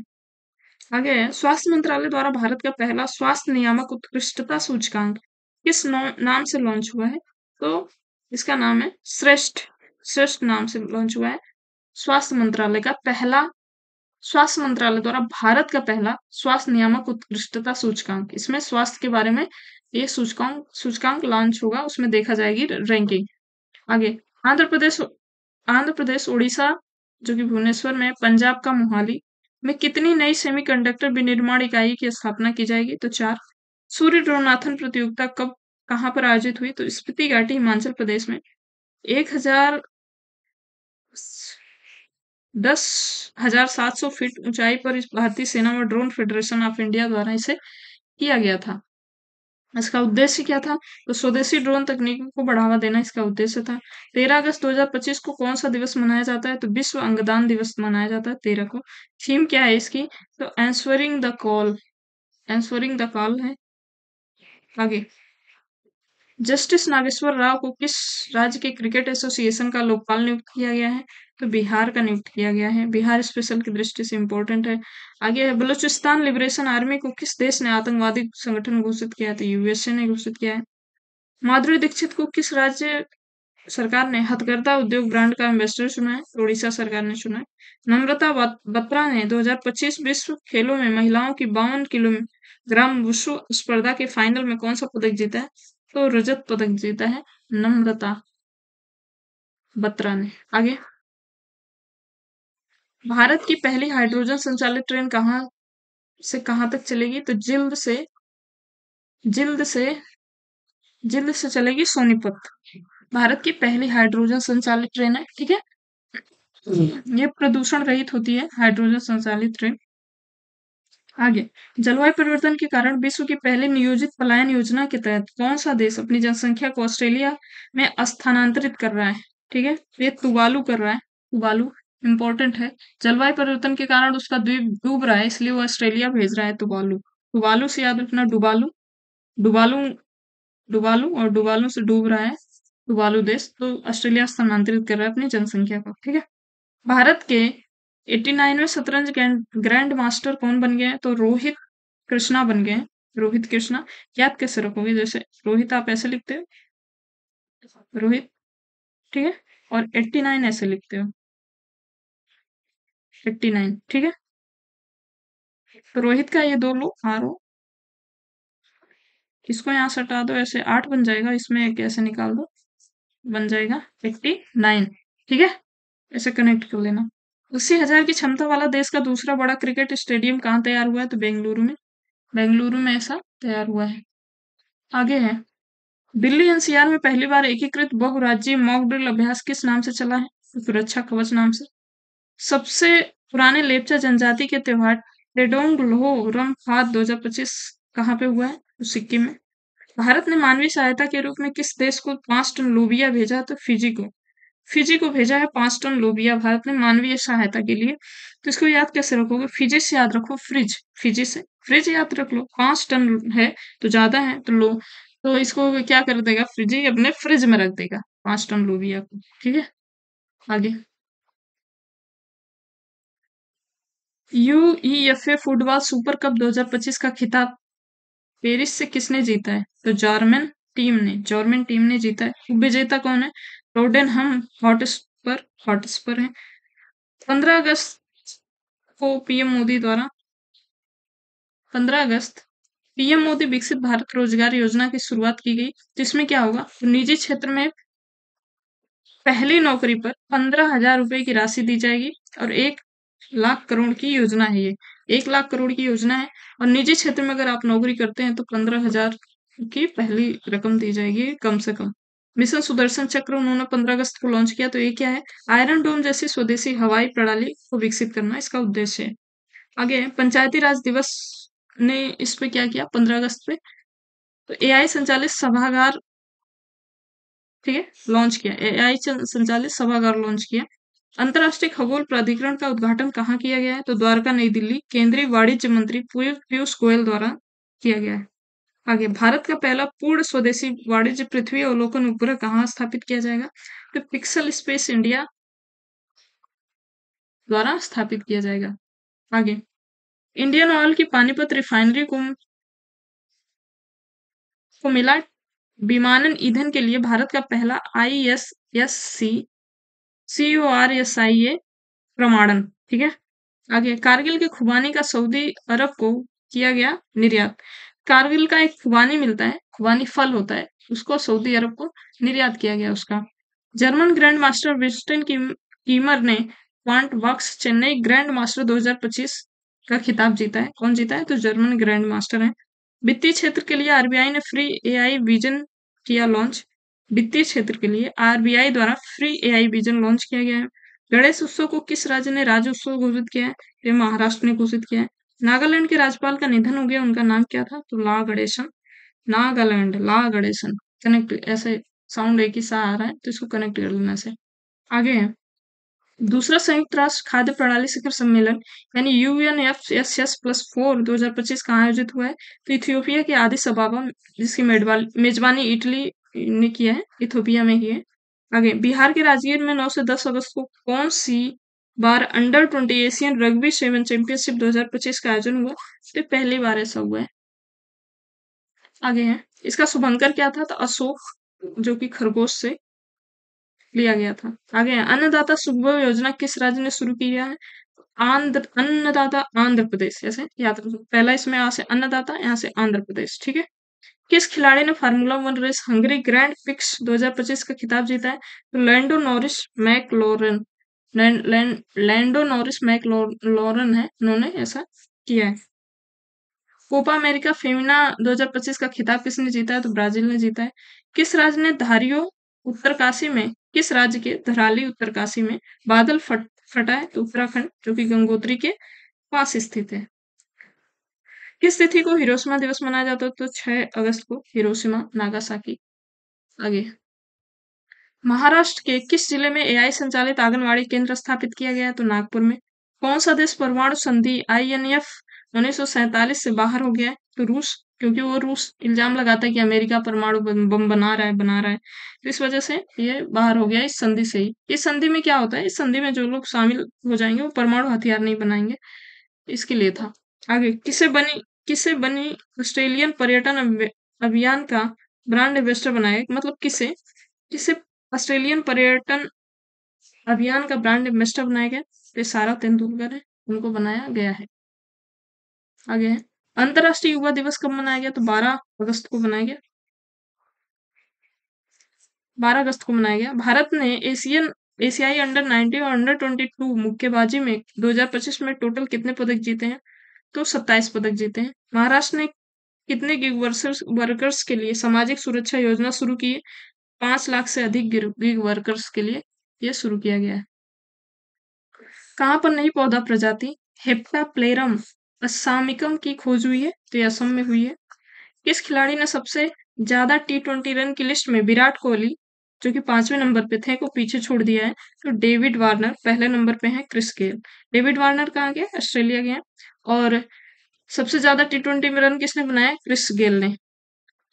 आगे है, स्वास्थ्य मंत्रालय द्वारा भारत का पहला स्वास्थ्य नियामक उत्कृष्टता सूचकांक किस नाम से लॉन्च हुआ है? तो इसका नाम है श्रेष्ठ। श्रेष्ठ नाम से लॉन्च हुआ है। स्वास्थ्य मंत्रालय का पहला स्वास्थ्य मंत्रालय द्वारा भारत का पहला स्वास्थ्य नियामक उत्कृष्टता सूचकांक, इसमें स्वास्थ्य के बारे में ये सूचकांक सूचकांक लॉन्च होगा, उसमें देखा जाएगी रैंकिंग। आगे, आंध्र प्रदेश आंध्र प्रदेश, उड़ीसा जो कि भुवनेश्वर में, पंजाब का मोहाली में कितनी नई सेमीकंडक्टर विनिर्माण इकाई की स्थापना की जाएगी? तो 4। सूर्य ड्रोनाथन प्रतियोगिता कब कहाँ पर आयोजित हुई? तो स्पीति घाटी, हिमाचल प्रदेश में। 10,700 फीट ऊंचाई पर इस भारतीय सेना व ड्रोन फेडरेशन ऑफ इंडिया द्वारा इसे किया गया था। इसका उद्देश्य क्या था? तो स्वदेशी ड्रोन तकनीकों को बढ़ावा देना इसका उद्देश्य था। 13 अगस्त 2025 को कौन सा दिवस मनाया जाता है? तो विश्व अंगदान दिवस मनाया जाता है 13 को। थीम क्या है इसकी? तो एंसवरिंग द कॉल, एंसवरिंग द कॉल है। आगे, जस्टिस नागेश्वर राव को किस राज्य के क्रिकेट एसोसिएशन का लोकपाल नियुक्त किया गया है? तो बिहार का नियुक्त किया गया है। बिहार स्पेशल की दृष्टि से इंपॉर्टेंट है। आगे है, बलूचिस्तान लिबरेशन आर्मी को किस देश ने आतंकवादी संगठन घोषित किया है? तो यूएसए ने घोषित किया है। माधुरी दीक्षित को किस राज्य सरकार ने हथकरघा उद्योग ब्रांड का एम्बेसडर चुना है? तो उड़ीसा सरकार ने चुना है। नम्रता बत्रा ने 2025 विश्व खेलों में महिलाओं की 52 किलोग्राम वुशु स्पर्धा के फाइनल में कौन सा पदक जीता है? तो रजत पदक जीता है नम्रता बत्रा ने। आगे, भारत की पहली हाइड्रोजन संचालित ट्रेन कहाँ से कहाँ तक चलेगी? तो जिल्द से जिल्द से चलेगी सोनीपत। भारत की पहली हाइड्रोजन संचालित ट्रेन है। ठीक है, ये प्रदूषण रहित होती है हाइड्रोजन संचालित ट्रेन। आगे, जलवायु परिवर्तन के कारण विश्व की पहली नियोजित पलायन योजना के तहत कौन सा देश अपनी जनसंख्या को ऑस्ट्रेलिया में स्थानांतरित कर रहा है? ठीक है, ये तुवालू कर रहा है। तुवालू इंपॉर्टेंट है। जलवायु परिवर्तन के कारण उसका द्वीप डूब रहा है, इसलिए वो ऑस्ट्रेलिया भेज रहा है तुवालू। तुवालू से याद रखना डुबालू, डुबालू, डुबालू और डुबालू से डूब रहा है तुवालू देश, तो ऑस्ट्रेलिया स्थानांतरित कर रहा है अपनी जनसंख्या को। ठीक है, भारत के 89वें शतरंज ग्रैंड मास्टर कौन बन गए हैं? तो रोहित कृष्णा बन गए हैं। रोहित कृष्णा। याद कैसे रखोगे? जैसे रोहित आप ऐसे लिखते हो, रोहित, ठीक है, और 89 ऐसे लिखते हो, 89, ठीक है। तो रोहित का ये दो लो, आर, इसको यहाँ से हटा दो, ऐसे 8 बन जाएगा, इसमें एक ऐसे निकाल दो, बन जाएगा 89। ठीक है, ऐसे कनेक्ट कर लेना। 80,000 की क्षमता वाला देश का दूसरा बड़ा क्रिकेट स्टेडियम कहाँ तैयार हुआ है? तो बेंगलुरु में। बेंगलुरु में ऐसा तैयार हुआ है। आगे है, दिल्ली एनसीआर में पहली बार एकीकृत बहुराज्यीय मॉक ड्रिल अभ्यास किस नाम से चला है? तो सुरक्षा कवच नाम से। सबसे पुराने लेपचा जनजाति के त्योहार ट्रेडोंग लोह रमफात 2025 कहाँ पे हुआ है? तो सिक्किम में। भारत ने मानवीय सहायता के रूप में किस देश को 5 टन लोबिया भेजा? तो फिजी को। फिजी को भेजा है 5 टन लोबिया भारत ने मानवीय सहायता के लिए। तो इसको याद कैसे रखोगे? फिजी से याद रखो, फ्रिज। फिजी से फ्रिज याद रख लो। 5 टन है तो ज्यादा है तो लो, तो इसको क्या कर देगा? फ्रिजी अपने फ्रिज में रख देगा 5 टन लोबिया को। ठीक है, आगे। यूईएफए फुटबॉल सुपर कप 2025 का खिताब पेरिस से किसने जीता है? तो जर्मन टीम ने जीता है। विजेता कौन है? टोटेनहम हॉटस्पर है। 15 अगस्त को पीएम मोदी द्वारा 15 अगस्त पीएम मोदी विकसित भारत रोजगार योजना की शुरुआत की गई, जिसमें क्या होगा? तो निजी क्षेत्र में पहली नौकरी पर 15,000 रुपए की राशि दी जाएगी और 1 लाख करोड़ की योजना है ये। 1 लाख करोड़ की योजना है और निजी क्षेत्र में अगर आप नौकरी करते हैं तो 15,000 की पहली रकम दी जाएगी कम से कम। मिशन सुदर्शन चक्र उन्होंने 15 अगस्त को लॉन्च किया। तो ये क्या है? आयरन डोम जैसी स्वदेशी हवाई प्रणाली को विकसित करना इसका उद्देश्य है। आगे, पंचायती राज दिवस ने इस पे क्या किया? 15 अगस्त पे तो एआई संचालित सभागार, ठीक है, लॉन्च किया। एआई संचालित सभागार लॉन्च किया। अंतर्राष्ट्रीय खगोल प्राधिकरण का उद्घाटन कहाँ किया गया है? तो द्वारका, नई दिल्ली। केंद्रीय वाणिज्य मंत्री पीयूष गोयल द्वारा किया गया है। आगे, भारत का पहला पूर्ण स्वदेशी वाणिज्य पृथ्वी अवलोकन उपग्रह कहाँ स्थापित किया जाएगा? तो पिक्सल स्पेस इंडिया द्वारा स्थापित किया जाएगा। आगे, इंडियन ऑयल की पानीपत रिफाइनरी को मिला विमानन ईंधन के लिए भारत का पहला ISSC CORSIA प्रमाणन। ठीक है, आगे, कारगिल के खुबानी का सऊदी अरब को किया गया निर्यात। कारगिल का एक खुबानी मिलता है, खुबानी फल होता है, उसको सऊदी अरब को निर्यात किया गया उसका। German grand master Winston Keymer ने Quant Box Chennai grand master 2025 का खिताब जीता है। कौन जीता है? तो जर्मन ग्रैंड मास्टर है। वित्तीय क्षेत्र के लिए आरबीआई ने फ्री एआई विजन किया लॉन्च। वित्तीय क्षेत्र के लिए आरबीआई द्वारा फ्री एआई विजन लॉन्च किया गया है। गणेश उत्सव को किस राज्य ने राज्य उत्सव घोषित किया है? ये महाराष्ट्र ने घोषित किया है। नागालैंड के राज्यपाल का निधन हो गया, उनका नाम क्या था? तो ला गणेशन। नागालैंड, ला गणेशन। कनेक्ट ऐसे साउंड एक ही सा आ रहा है तो इसको कनेक्ट कर लेना से। आगे है दूसरा संयुक्त राष्ट्र खाद्य प्रणाली शिखर सम्मेलन यानी UNFCCC+4 2025 कहाँ आयोजित हुआ है? तो इथियोपिया के आदिस अबाबा, जिसकी मेजबानी इटली ने किया है, इथियोपिया में की है। आगे, बिहार के राजगीर में 9 से 10 अगस्त को कौन सी बार अंडर 20 एशियन रग्बी 7 चैंपियनशिप 2025 का आयोजन हुआ? तो पहली बार ऐसा हुआ है। आगे है, इसका शुभंकर क्या था? तो अशोक, जो कि खरगोश से लिया गया था। आगे है, अन्नदाता सुखबह योजना किस राज्य ने शुरू किया है? अन्नदाता आंध्र प्रदेश। ऐसे याद रखो, पहला इसमें आ से अन्नदाता, यहाँ से आंध्र प्रदेश। ठीक है, किस खिलाड़ी ने formula 1 race Hungary grand prix 2025 का खिताब जीता है? तो लैंडो नॉरिस मैकलोरन है, उन्होंने ऐसा किया है। कोपा अमेरिका फेमिना 2025 का खिताब किसने जीता है? तो ब्राजील ने जीता है। किस राज्य ने धारियो उत्तरकाशी में किस राज्य के धराली उत्तरकाशी में बादल फटा है? तो उत्तराखंड, जो कि गंगोत्री के पास स्थित है। किस तिथि को हिरोशिमा दिवस मनाया जाता है? तो 6 अगस्त को हिरोशिमा नागासाकी। आगे, महाराष्ट्र के किस जिले में एआई संचालित आंगनवाड़ी केंद्र स्थापित किया गया है? तो नागपुर में। कौन सा देश परमाणु संधि INF 1947 से बाहर हो गया है? तो रूस, क्योंकि वो रूस इल्जाम लगाता है कि अमेरिका परमाणु बम बना रहा है, तो इस वजह से ये बाहर हो गया इस संधि से ही। इस संधि में क्या होता है? इस संधि में जो लोग शामिल हो जाएंगे वो परमाणु हथियार नहीं बनाएंगे, इसके लिए था। आगे, किसे बनी ऑस्ट्रेलियन पर्यटन अभियान का ब्रांड एम्बेसडर बनाया गया? मतलब किसे किसे ऑस्ट्रेलियन पर्यटन अभियान का ब्रांड एम्बेसडर बनाया गया? ये सारा तेंदुलकर है, उनको बनाया गया है। आगे है, अंतरराष्ट्रीय युवा दिवस कब मनाया गया? तो 12 अगस्त को मनाया गया। 12 अगस्त को मनाया गया। भारत ने एशियाई अंडर 19 और अंडर 22 मुक्केबाजी में 2025 में टोटल कितने पदक जीते हैं? तो 27 पदक जीते हैं। महाराष्ट्र ने कितने गिग वर्कर्स के लिए सामाजिक सुरक्षा योजना शुरू की है? 5 लाख से अधिक गिग वर्कर्स के लिए यह शुरू किया गया है। कहाँ पर नई पौधा प्रजाति हेप्टाप्लेरम अस्सामिकम की खोज हुई है? तो ये असम में हुई है। किस खिलाड़ी ने सबसे ज्यादा टी20 रन की लिस्ट में विराट कोहली जो कि 5वें नंबर पे थे को पीछे छोड़ दिया है? तो डेविड वार्नर पहले नंबर पे है, क्रिस गेल। डेविड वार्नर कहाँ गया? ऑस्ट्रेलिया गया। और सबसे ज्यादा टी20 में रन किसने बनाया? क्रिस गेल ने।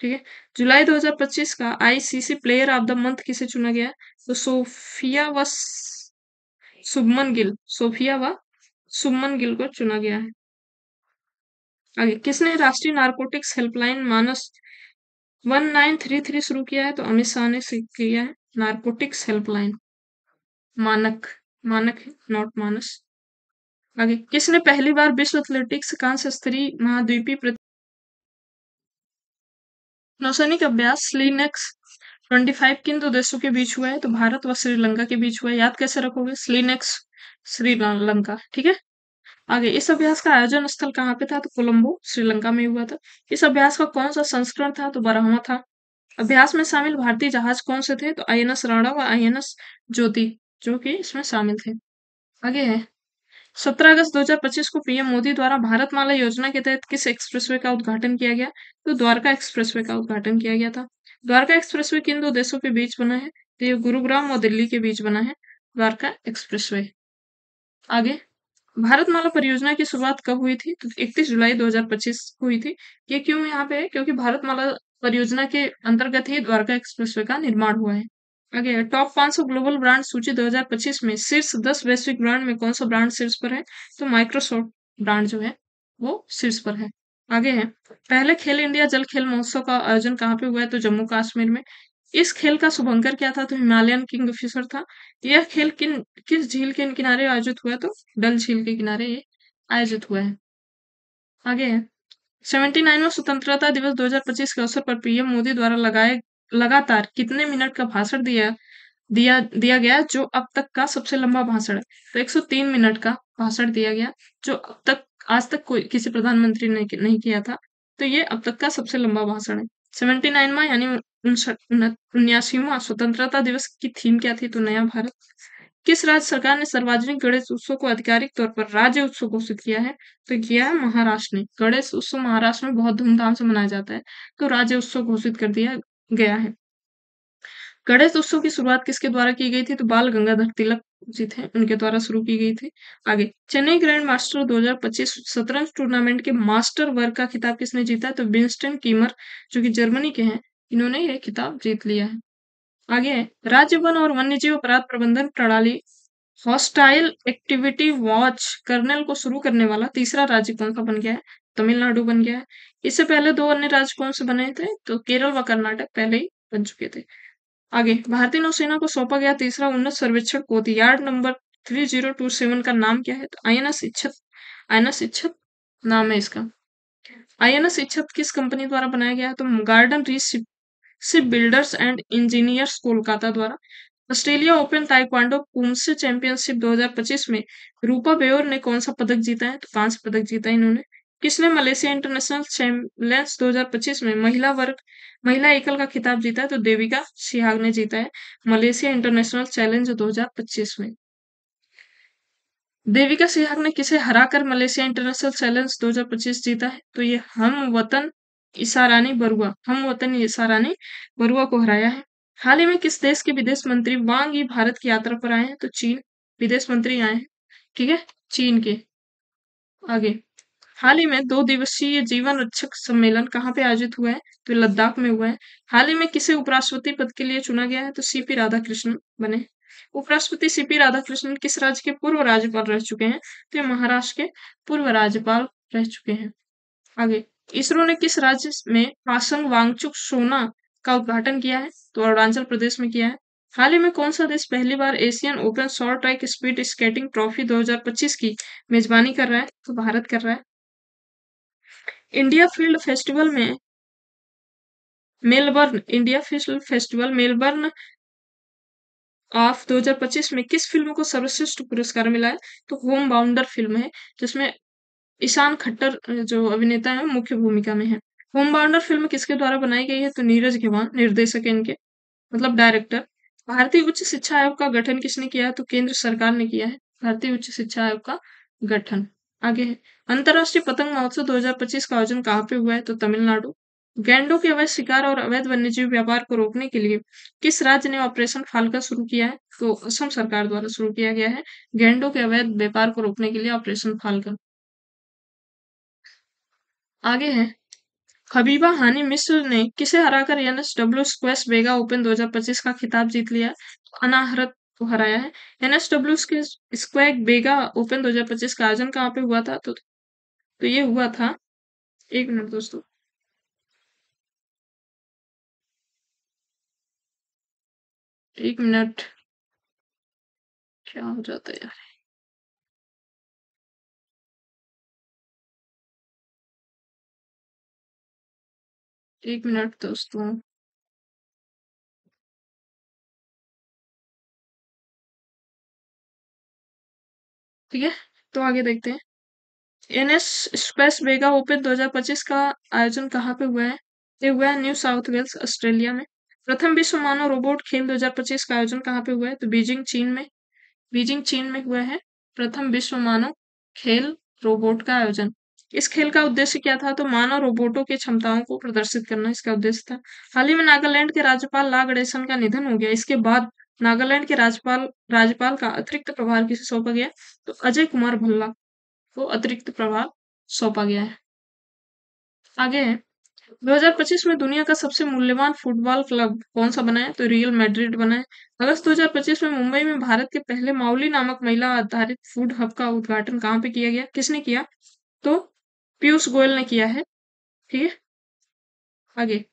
ठीक है। जुलाई 2025 का ICC player of the month किसे चुना गया है? तो सोफिया व शुभमन गिल, सोफिया व शुभमन गिल को चुना गया है। आगे, किसने राष्ट्रीय नारकोटिक्स हेल्पलाइन मानस 1933 शुरू किया है? तो अमित शाह ने किया है। नारकोटिक्स हेल्पलाइन मानक, मानक है, नॉट मानस। आगे, किसने पहली बार विश्व एथलेटिक्स कांस्य स्तरीय महाद्वीपीय नौसैनिक अभ्यास स्लीनेक्स 25 किन दो देशों के बीच हुआ है? तो भारत व श्रीलंका के बीच हुआ है। याद कैसे रखोगे? स्लीनेक्स श्रीलंका। ठीक है। आगे, इस अभ्यास का आयोजन स्थल कहाँ पे था? तो कोलंबो श्रीलंका में हुआ था। इस अभ्यास का कौन सा संस्करण था? तो 12वां था। अभ्यास में शामिल भारतीय जहाज कौन से थे? तो आईएनएस राणा व आईएनएस ज्योति जो कि इसमें शामिल थे। आगे है, 17 अगस्त 2025 को पीएम मोदी द्वारा भारतमाला योजना के तहत किस एक्सप्रेसवे का उद्घाटन किया गया? तो द्वारका एक्सप्रेसवे का उद्घाटन किया गया था। द्वारका एक्सप्रेसवे किन दो देशों के बीच बना है? तो ये गुरुग्राम और दिल्ली के बीच बना है द्वारका एक्सप्रेसवे। आगे, भारतमाला परियोजना की शुरुआत कब हुई थी? तो 31 जुलाई 2025 को हुई थी। ये क्यों यहाँ पे है? क्योंकि भारतमाला परियोजना के अंतर्गत ही द्वारका एक्सप्रेसवे का निर्माण हुआ है। आगे, टॉप 500 ग्लोबल ब्रांड सूची 2025 में शीर्ष 10 वैश्विक ब्रांड में कौन सा ब्रांड शीर्ष पर है? तो माइक्रोसॉफ्ट ब्रांड जो है वो शीर्ष पर है। आगे है, पहले खेल इंडिया जल खेल महोत्सव का आयोजन कहाँ पे हुआ है? तो जम्मू कश्मीर में। इस खेल का शुभंकर क्या था? तो हिमालयन किंगफिशर था। यह खेल किस झील के किनारे आयोजित हुआ है? तो डल झील के किनारे ये आयोजित हुआ है। आगे है, 79वां स्वतंत्रता दिवस 2025 के अवसर पर पीएम मोदी द्वारा लगाए लगातार कितने मिनट का भाषण दिया दिया दिया गया जो अब तक का सबसे लंबा भाषण है? तो 103 मिनट का भाषण दिया गया जो अब तक आज तक कोई किसी प्रधानमंत्री ने नहीं किया था। तो ये अब तक का सबसे लंबा भाषण है। 79वां यानी 79वां स्वतंत्रता दिवस की थीम क्या थी? तो नया भारत। किस राज्य सरकार ने सार्वजनिक गणेश उत्सव को आधिकारिक तौर पर राज्य उत्सव घोषित किया है? तो किया है महाराष्ट्र ने। गणेश उत्सव महाराष्ट्र में बहुत धूमधाम से मनाया जाता है, तो राज्य उत्सव घोषित कर दिया गया है। गणेश उत्सव की शुरुआत किसके द्वारा की गई थी? तो बाल गंगाधर तिलक जी थे, उनके द्वारा शुरू की गई थी। आगे, चेन्नई ग्रैंड मास्टर 2025 शतरंज टूर्नामेंट के मास्टर वर्ग का खिताब किसने जीता है? तो विंस्टन कीमर जो कि जर्मनी के हैं, इन्होंने ये खिताब जीत लिया है। आगे है, राज्य वन और वन्यजीव अपराध प्रबंधन प्रणाली हॉस्टाइल एक्टिविटी वॉच कर्नेल को शुरू करने वाला तीसरा राज्य कौन सा बन गया है? तमिलनाडु बन गया है। इससे पहले दो अन्य राज्य कौन से बने थे? तो केरल व कर्नाटक पहले ही बन चुके थे। आगे, भारतीय नौसेना को सौंपा गया तीसरा उन्नत सर्वेक्षण पोत यार्ड नंबर 3027 का नाम क्या है? तो आईएनएस इच्छत। आईएनएस इच्छत नाम है इसका। आईएनएस इच्छत किस कंपनी द्वारा बनाया गया है? तो garden reach ship builders and engineers Kolkata द्वारा। Australia open taekwondo poomsae championship 2025 में रूपा बेयोर ने कौन सा पदक जीता है? तो कांस्य पदक जीता है इन्होंने। किसने मलेशिया इंटरनेशनल चैंपियंस 2025 में महिला एकल का खिताब जीता है? तो देविका सिहाग ने जीता है मलेशिया इंटरनेशनल चैलेंज 2025 में। देविका सिहाग ने किसे हराकर मलेशिया इंटरनेशनल चैलेंज 2025 जीता है? तो ये हम वतन ईसारानी बरुआ को हराया है। हाल ही में किस देश के विदेश मंत्री वांग यी भारत की यात्रा पर आए हैं? तो चीन विदेश मंत्री आए हैं। ठीक है, चीन के। आगे, हाल ही में 2 दिवसीय जीवन रक्षक सम्मेलन कहाँ पे आयोजित हुआ है? तो लद्दाख में हुआ है। हाल ही में किसे उपराष्ट्रपति पद के लिए चुना गया है? तो सीपी राधाकृष्णन बने। उपराष्ट्रपति सीपी राधाकृष्णन किस राज्य के पूर्व राज्यपाल रह चुके हैं? तो ये महाराष्ट्र के पूर्व राज्यपाल रह चुके हैं। आगे, इसरो ने किस राज्य में पासंग वांगचुक सोना का उद्घाटन किया है? तो अरुणाचल प्रदेश में किया है। हाल ही में कौन सा देश पहली बार Asian open short track speed skating trophy 2025 की मेजबानी कर रहा है? तो भारत कर रहा है। India film festival Melbourne of 2025 में किस फिल्म को सर्वश्रेष्ठ पुरस्कार मिला है? तो होम बाउंडर फिल्म है जिसमें ईशान खट्टर जो अभिनेता है मुख्य भूमिका में है। होम बाउंडर फिल्म किसके द्वारा बनाई गई है? तो नीरज घेवान निर्देशक है इनके, मतलब डायरेक्टर। भारतीय उच्च शिक्षा आयोग का गठन किसने किया है? तो केंद्र सरकार ने किया है। भारतीय उच्च शिक्षा आयोग का गठन। आगे है, अंतरराष्ट्रीय पतंग महोत्सव 2025 का आयोजन कहाँ पे हुआ है? तो तमिलनाडु। गैंडों के अवैध शिकार और अवैध वन्यजीव व्यापार को रोकने के लिए किस राज्य ने ऑपरेशन फाल्का शुरू किया है? तो असम सरकार द्वारा शुरू किया गया है गैंडों के अवैध व्यापार को रोकने के लिए ऑपरेशन फाल्का। आगे है, हबीबा हानि मिश्र ने किसे हराकर एनएसडब्ल्यू स्क्वैश वेगा ओपन 2025 का खिताब जीत लिया है? तो अनाहरत को हराया है। एनएसडब्ल्यू के स्क्वैग वेगा ओपन 2025 का आयोजन कहाँ पे हुआ था? तो ये हुआ था, एक मिनट दोस्तों, एक मिनट, क्या हो जाता है यार, एक मिनट दोस्तों। ठीक है, तो आगे देखते हैं। एनएस स्पेस वेगा ओपन 2025 का आयोजन कहाँ पे हुआ है? ये हुआ है न्यू साउथ वेल्स ऑस्ट्रेलिया में। प्रथम विश्व मानव रोबोट खेल 2025 का आयोजन कहाँ पे हुआ है? तो बीजिंग चीन में। बीजिंग चीन में हुआ है प्रथम विश्व मानव खेल रोबोट का आयोजन। इस खेल का उद्देश्य क्या था? तो मानव रोबोटों की क्षमताओं को प्रदर्शित करना इसका उद्देश्य था। हाल ही में नागालैंड के राज्यपाल ला गणेशन का निधन हो गया। इसके बाद नागालैंड के राज्यपाल राज्यपाल का अतिरिक्त प्रभार किसे सौंपा गया? तो अजय कुमार भल्ला को अतिरिक्त प्रभार सौंपा गया है। आगे है, 2025 में दुनिया का सबसे मूल्यवान फुटबॉल क्लब कौन सा बना है? तो रियल मैड्रिड बना है। अगस्त 2025 में मुंबई में भारत के पहले माउली नामक महिला आधारित फूड हब का उद्घाटन कहाँ पे किया गया? किसने किया? तो पीयूष गोयल ने किया है। ठीक है, आगे,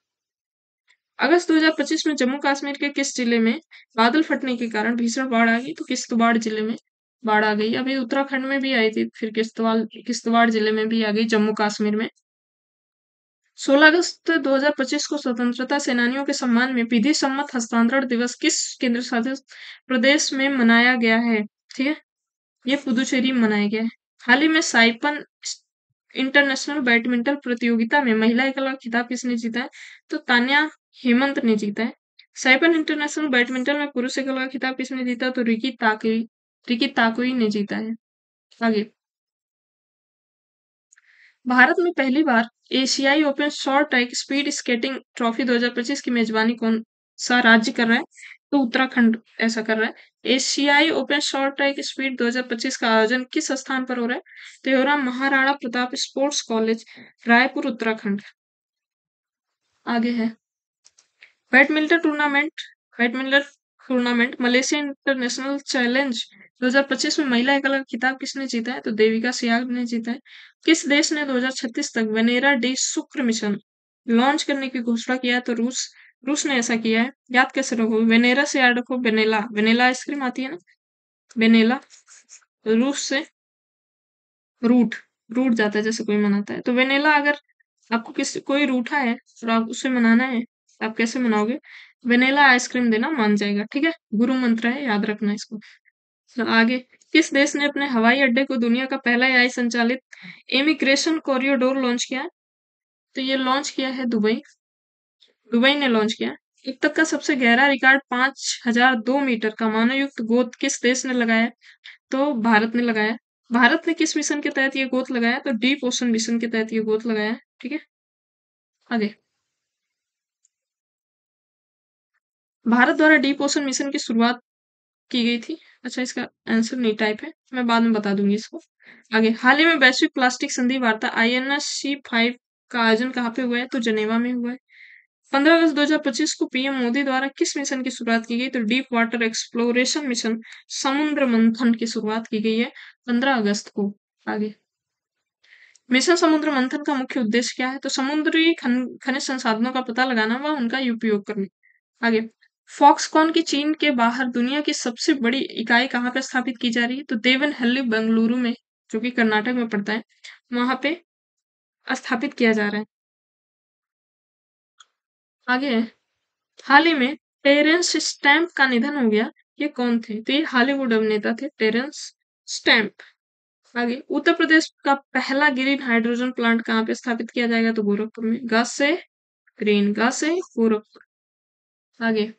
अगस्त 2025 में जम्मू कश्मीर के किस जिले में बादल फटने के कारण भीषण बाढ़ आ गई? तो किश्तवाड़ जिले में बाढ़ आ गई। अभी उत्तराखंड में भी आई थी, फिर किश्तवाड़ किश्तवाड़ जिले में भी आ गई, जम्मू कश्मीर में। 16 अगस्त 2025 को स्वतंत्रता सेनानियों के सम्मान में विधि सम्मत हस्तांतरण दिवस किस केंद्र शासित प्रदेश में मनाया गया है? ठीक है, ये पुदुचेरी में मनाया गया है। हाल ही में साइपन इंटरनेशनल बैडमिंटन प्रतियोगिता में महिला एकल का खिताब किसने जीता है? तो तान्या हेमंत ने जीता है। साइपन इंटरनेशनल बैडमिंटन में पुरुष एकल का खिताब किसने जीता? तो रिकी ताकुई ने जीता है। आगे, भारत में पहली बार एशियाई open short track speed skating trophy 2025 की मेजबानी कौन सा राज्य कर रहा है? तो उत्तराखंड ऐसा कर रहा है। एशियाई ओपन शॉर्ट ट्रैक स्पीड 2025 का आयोजन किस स्थान पर हो रहा है? तो हो रहा है महाराणा प्रताप स्पोर्ट्स कॉलेज, रायपुर, उत्तराखंड। आगे है, badminton tournament badminton tournament Malaysia international challenge 2025 में महिला एकल का खिताब किसने जीता है? तो देविका सियाग ने जीता है। किस देश ने 2036 तक वेनेरा डी शुक्र मिशन लॉन्च करने की घोषणा किया है? तो रूस रूस ने ऐसा किया है। याद कैसे रखो, वेनेरा से याद रखो, वेनेला वेनेला आइसक्रीम आती है ना, वेनेला। रूस से रूट रूट जाता है, जैसे कोई मनाता है, तो वेनेला। अगर आपको कोई रूठा है और आप उसे मनाना है, तो आप कैसे मनाओगे? वेनिला आइसक्रीम देना मान जाएगा। ठीक है, गुरु मंत्र है, याद रखना इसको। तो आगे, किस देश ने अपने हवाई अड्डे को दुनिया का पहला एआई संचालित इमिग्रेशन कॉरिडोर लॉन्च किया है? तो ये लॉन्च किया है दुबई। दुबई ने लॉन्च किया। अब तक का सबसे गहरा रिकॉर्ड 5002 मीटर का मानवयुक्त गोद किस देश ने लगाया है? तो भारत ने लगाया। भारत ने किस मिशन के तहत ये गोद लगाया? तो डीप ओशन मिशन के तहत ये गोद लगाया। ठीक है, आगे, भारत द्वारा डीप ओशन मिशन की शुरुआत की गई थी। अच्छा, इसका आंसर नहीं टाइप है, मैं बाद में बता दूंगी इसको। आगे, हाल ही में वैश्विक प्लास्टिक संधि वार्ता INSC 5 का आयोजन कहाँ पे हुआ है? तो जनेवा में हुआ है। 15 अगस्त 2025 को पीएम मोदी द्वारा किस मिशन की शुरुआत की गई? तो डीप वाटर एक्सप्लोरेशन मिशन समुद्र मंथन की शुरुआत की गई है 15 अगस्त को। आगे, मिशन समुद्र मंथन का मुख्य उद्देश्य क्या है? तो समुद्री खनिज संसाधनों का पता लगाना व उनका उपयोग करना। आगे, फॉक्सकॉन की चीन के बाहर दुनिया की सबसे बड़ी इकाई कहाँ पे स्थापित की जा रही है? तो देवनहल्ली बेंगलुरु में, जो कि कर्नाटक में पड़ता है, वहां पे स्थापित किया जा रहा है। आगे है, हाल ही में टेरेंस स्टैम्प का निधन हो गया। ये कौन थे? तो ये हॉलीवुड अभिनेता थे, टेरेंस स्टैम्प। आगे, उत्तर प्रदेश का पहला ग्रीन हाइड्रोजन प्लांट कहाँ पे स्थापित किया जाएगा? तो गोरखपुर में। गा से ग्रीन, गा से गोरखपुर। आगे,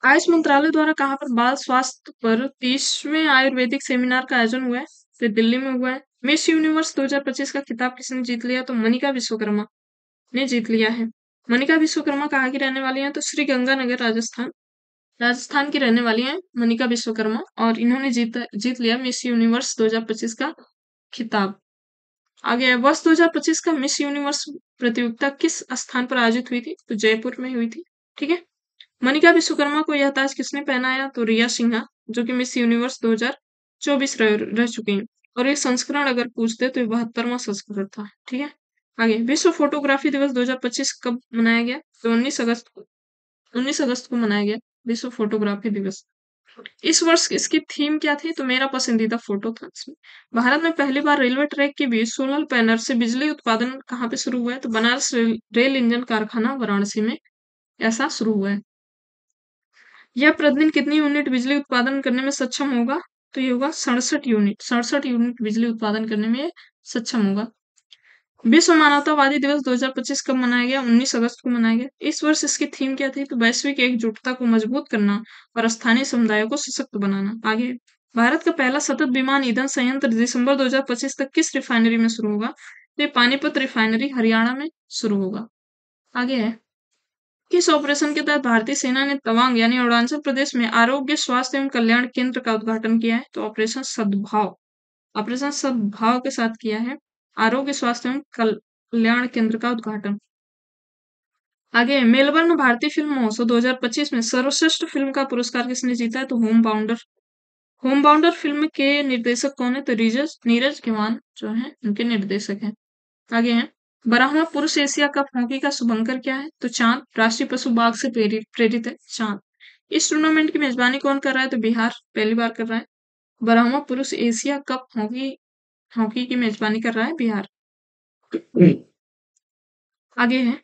आयुष मंत्रालय द्वारा कहाँ पर बाल स्वास्थ्य पर 30वें आयुर्वेदिक सेमिनार का आयोजन हुआ है? तो दिल्ली में हुआ है। मिस यूनिवर्स 2025 का खिताब किसने जीत लिया? तो मनिका विश्वकर्मा ने जीत लिया है। मनिका विश्वकर्मा कहाँ की रहने वाली हैं? तो श्री गंगानगर, राजस्थान। राजस्थान की रहने वाली हैं मनिका विश्वकर्मा, और इन्होंने जीत लिया मिस यूनिवर्स 2025 का खिताब। आगे है, वर्ष 2025 का मिस यूनिवर्स प्रतियोगिता किस स्थान पर आयोजित हुई थी? तो जयपुर में हुई थी। ठीक है। मनिका विश्वकर्मा को यह ताज किसने पहनाया? तो रिया सिन्हा, जो कि मिस यूनिवर्स 2024 रह चुकी हैं। और ये संस्करण अगर पूछते तो ये 72वां संस्करण था। ठीक है। आगे, विश्व फोटोग्राफी दिवस 2025 कब मनाया गया? तो 19 अगस्त को। 19 अगस्त को मनाया गया विश्व फोटोग्राफी दिवस। इस वर्ष इसकी थीम क्या थी? तो मेरा पसंदीदा फोटो था इसमें। भारत में पहली बार रेलवे ट्रैक के बीच सोलर पैनल से बिजली उत्पादन कहाँ पे शुरू हुआ है? तो बनारस रेल इंजन कारखाना वाराणसी में ऐसा शुरू हुआ है। यह प्रतिदिन कितनी यूनिट बिजली उत्पादन करने में सक्षम होगा? तो ये होगा 67 यूनिट। 67 यूनिट बिजली उत्पादन करने में सक्षम होगा। विश्व मानवतावादी दिवस 2025 कब मनाया गया? 19 अगस्त को मनाया गया। इस वर्ष इसकी थीम क्या थी? तो वैश्विक एकजुटता को मजबूत करना और स्थानीय समुदायों को सशक्त बनाना। आगे, भारत का पहला सतत विमान ईंधन संयंत्र दिसंबर 2025 तक किस रिफाइनरी में शुरू होगा? तो ये पानीपत रिफाइनरी हरियाणा में शुरू होगा। आगे है, किस ऑपरेशन के तहत भारतीय सेना ने तवांग यानी अरुणाचल प्रदेश में आरोग्य स्वास्थ्य एवं कल्याण केंद्र का उद्घाटन किया है? तो ऑपरेशन सद्भाव। ऑपरेशन सद्भाव के साथ किया है आरोग्य स्वास्थ्य एवं कल्याण केंद्र का उद्घाटन। आगे, मेलबर्न भारतीय फिल्म महोत्सव 2025 में सर्वश्रेष्ठ फिल्म का पुरस्कार किसने जीता है? तो होम बाउंडर। होम बाउंडर फिल्म के निर्देशक कौन है? तो नीरज गेवान जो है उनके निर्देशक हैं। आगे हैं, 12वां पुरुष एशिया कप हॉकी का शुभंकर क्या है? तो चांद। राष्ट्रीय पशु बाघ से प्रेरित है चांद। इस टूर्नामेंट की मेजबानी कौन कर रहा है? तो बिहार पहली बार कर रहा है। 12वां पुरुष एशिया कप हॉकी हॉकी की मेजबानी कर रहा है बिहार। आगे है,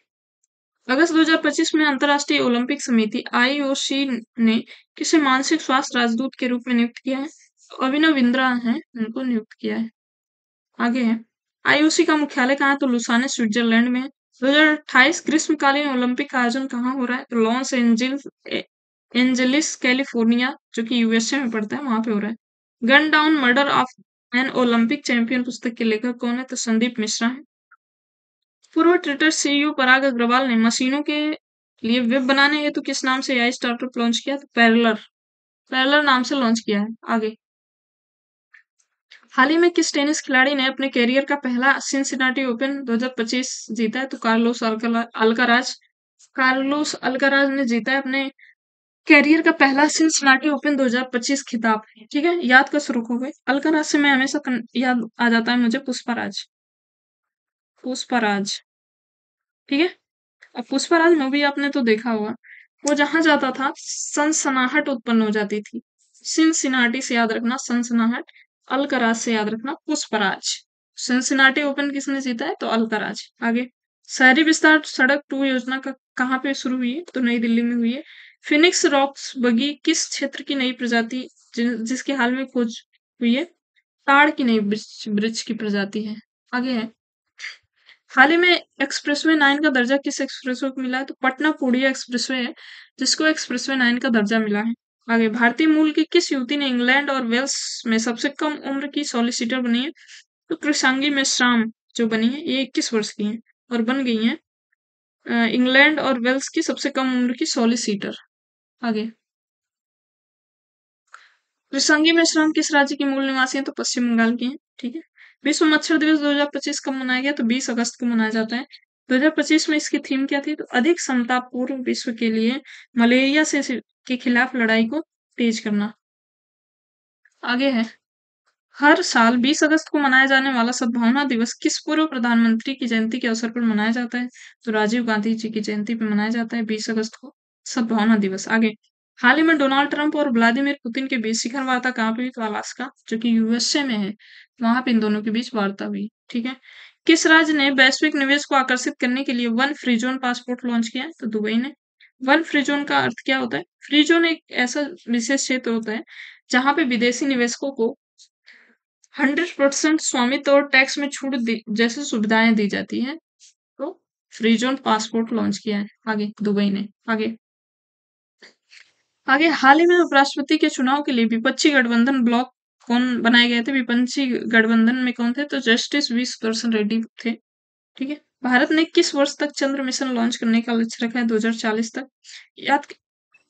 अगस्त 2025 में अंतर्राष्ट्रीय ओलंपिक समिति आईओसी ने किसे मानसिक स्वास्थ्य राजदूत के रूप में नियुक्त किया है? तो अभिनव बिंद्रा हैं, उनको नियुक्त किया है। आगे है, आईओसी का मुख्यालय कहाँ है? तो लुसाने स्विट्जरलैंड में है। 2028 ग्रीष्मकालीन ओलंपिक का आयोजन कहाँ हो रहा है? तो लॉस एंजलिस कैलिफोर्निया, जो कि यूएसए में पड़ता है, वहां पे हो रहा है। Gun down murder of an Olympic champion पुस्तक के लेखक कौन है? तो संदीप मिश्रा है। पूर्व ट्विटर सीईओ पराग अग्रवाल ने मशीनों के लिए वेब बनाने हेतु किस नाम से एआई स्टार्टअप लॉन्च किया? तो पैरेलर। पैरेलर नाम से लॉन्च किया है। आगे, हाल ही में किस टेनिस खिलाड़ी ने अपने करियर का पहला सिंसिनाटी ओपन 2025 जीता है? तो अल्काराज। कार्लोस अल्काराज ने जीता है अपने करियर का पहला सिंसिनाटी ओपन 2025 खिताब। ठीक है, याद कर रखोगे। अल्काराज से मैं हमेशा याद आ जाता है मुझे पुष्पराज। पुष्पराज। ठीक है। अब पुष्पराज मूवी आपने तो देखा होगा। वो जहां जाता था सनसनाहट उत्पन्न हो जाती थी। सिनसिनाटी से याद रखना सनसनाहट, अल्कराज से याद रखना पुष्पराज। सिनसिनाटी ओपन किसने जीता है? तो अल्कराज। आगे, शहरी विस्तार सड़क 2 योजना का कहाँ पे शुरू हुई है? तो नई दिल्ली में हुई है। फिनिक्स रॉक्स बगी किस क्षेत्र की नई प्रजाति जिसकी हाल में खोज हुई है? ताड़ की नई वृक्ष की प्रजाति है। आगे है, हाल ही में एक्सप्रेसवे 9 का दर्जा किस एक्सप्रेसवे को मिला है? तो पटना पूर्णिया एक्सप्रेसवे है जिसको एक्सप्रेसवे 9 का दर्जा मिला है। आगे, भारतीय मूल की किस युवती ने इंग्लैंड और वेल्स में सबसे कम उम्र की सॉलिसिटर बनी है? तो कृषांगी मेश्राम जो बनी है ये 21 वर्ष की है और बन गई है इंग्लैंड और वेल्स की सबसे कम उम्र की सॉलिसिटर। आगे, कृषांगी मेश्राम किस राज्य की मूल निवासी है? तो पश्चिम बंगाल की है। ठीक है। विश्व मच्छर दिवस 2025 कब मनाया गया? तो 20 अगस्त को मनाया जाता है। 2025 में इसकी थीम क्या थी? तो अधिक समतापूर्ण विश्व के लिए मलेरिया के खिलाफ लड़ाई को तेज करना। आगे है, हर साल 20 अगस्त को मनाया जाने वाला सद्भावना दिवस किस पूर्व प्रधानमंत्री की जयंती के अवसर पर मनाया जाता है? तो राजीव गांधी जी की जयंती पर मनाया जाता है 20 अगस्त को सद्भावना दिवस। आगे, हाल ही में डोनाल्ड ट्रंप और व्लादिमीर पुतिन के बीच शिखर वार्ता कहाँ पे हुई? तो अलास्का, जो कि यूएसए में है, वहां पे इन दोनों के बीच वार्ता हुई। ठीक है। किस राज्य ने वैश्विक निवेश को आकर्षित करने के लिए one free zone passport launch किया है? तो दुबई ने। वन फ्री जोन का अर्थ क्या होता है? फ्री जोन एक ऐसा विशेष क्षेत्र होता है जहां पे विदेशी निवेशकों को 100% स्वामित्व और टैक्स में छूट जैसी सुविधाएं दी जाती हैं। तो फ्री जोन पासपोर्ट लॉन्च किया है आगे दुबई ने। आगे, आगे हाल ही में उपराष्ट्रपति के चुनाव के लिए विपक्षी गठबंधन ब्लॉक कौन बनाए गए थे? विपक्षी गठबंधन में कौन थे? तो जस्टिस वी सुदर्शन रेड्डी थे। ठीक है। भारत ने किस वर्ष तक चंद्र मिशन लॉन्च करने का लक्ष्य रखा है? 2040 तक। याद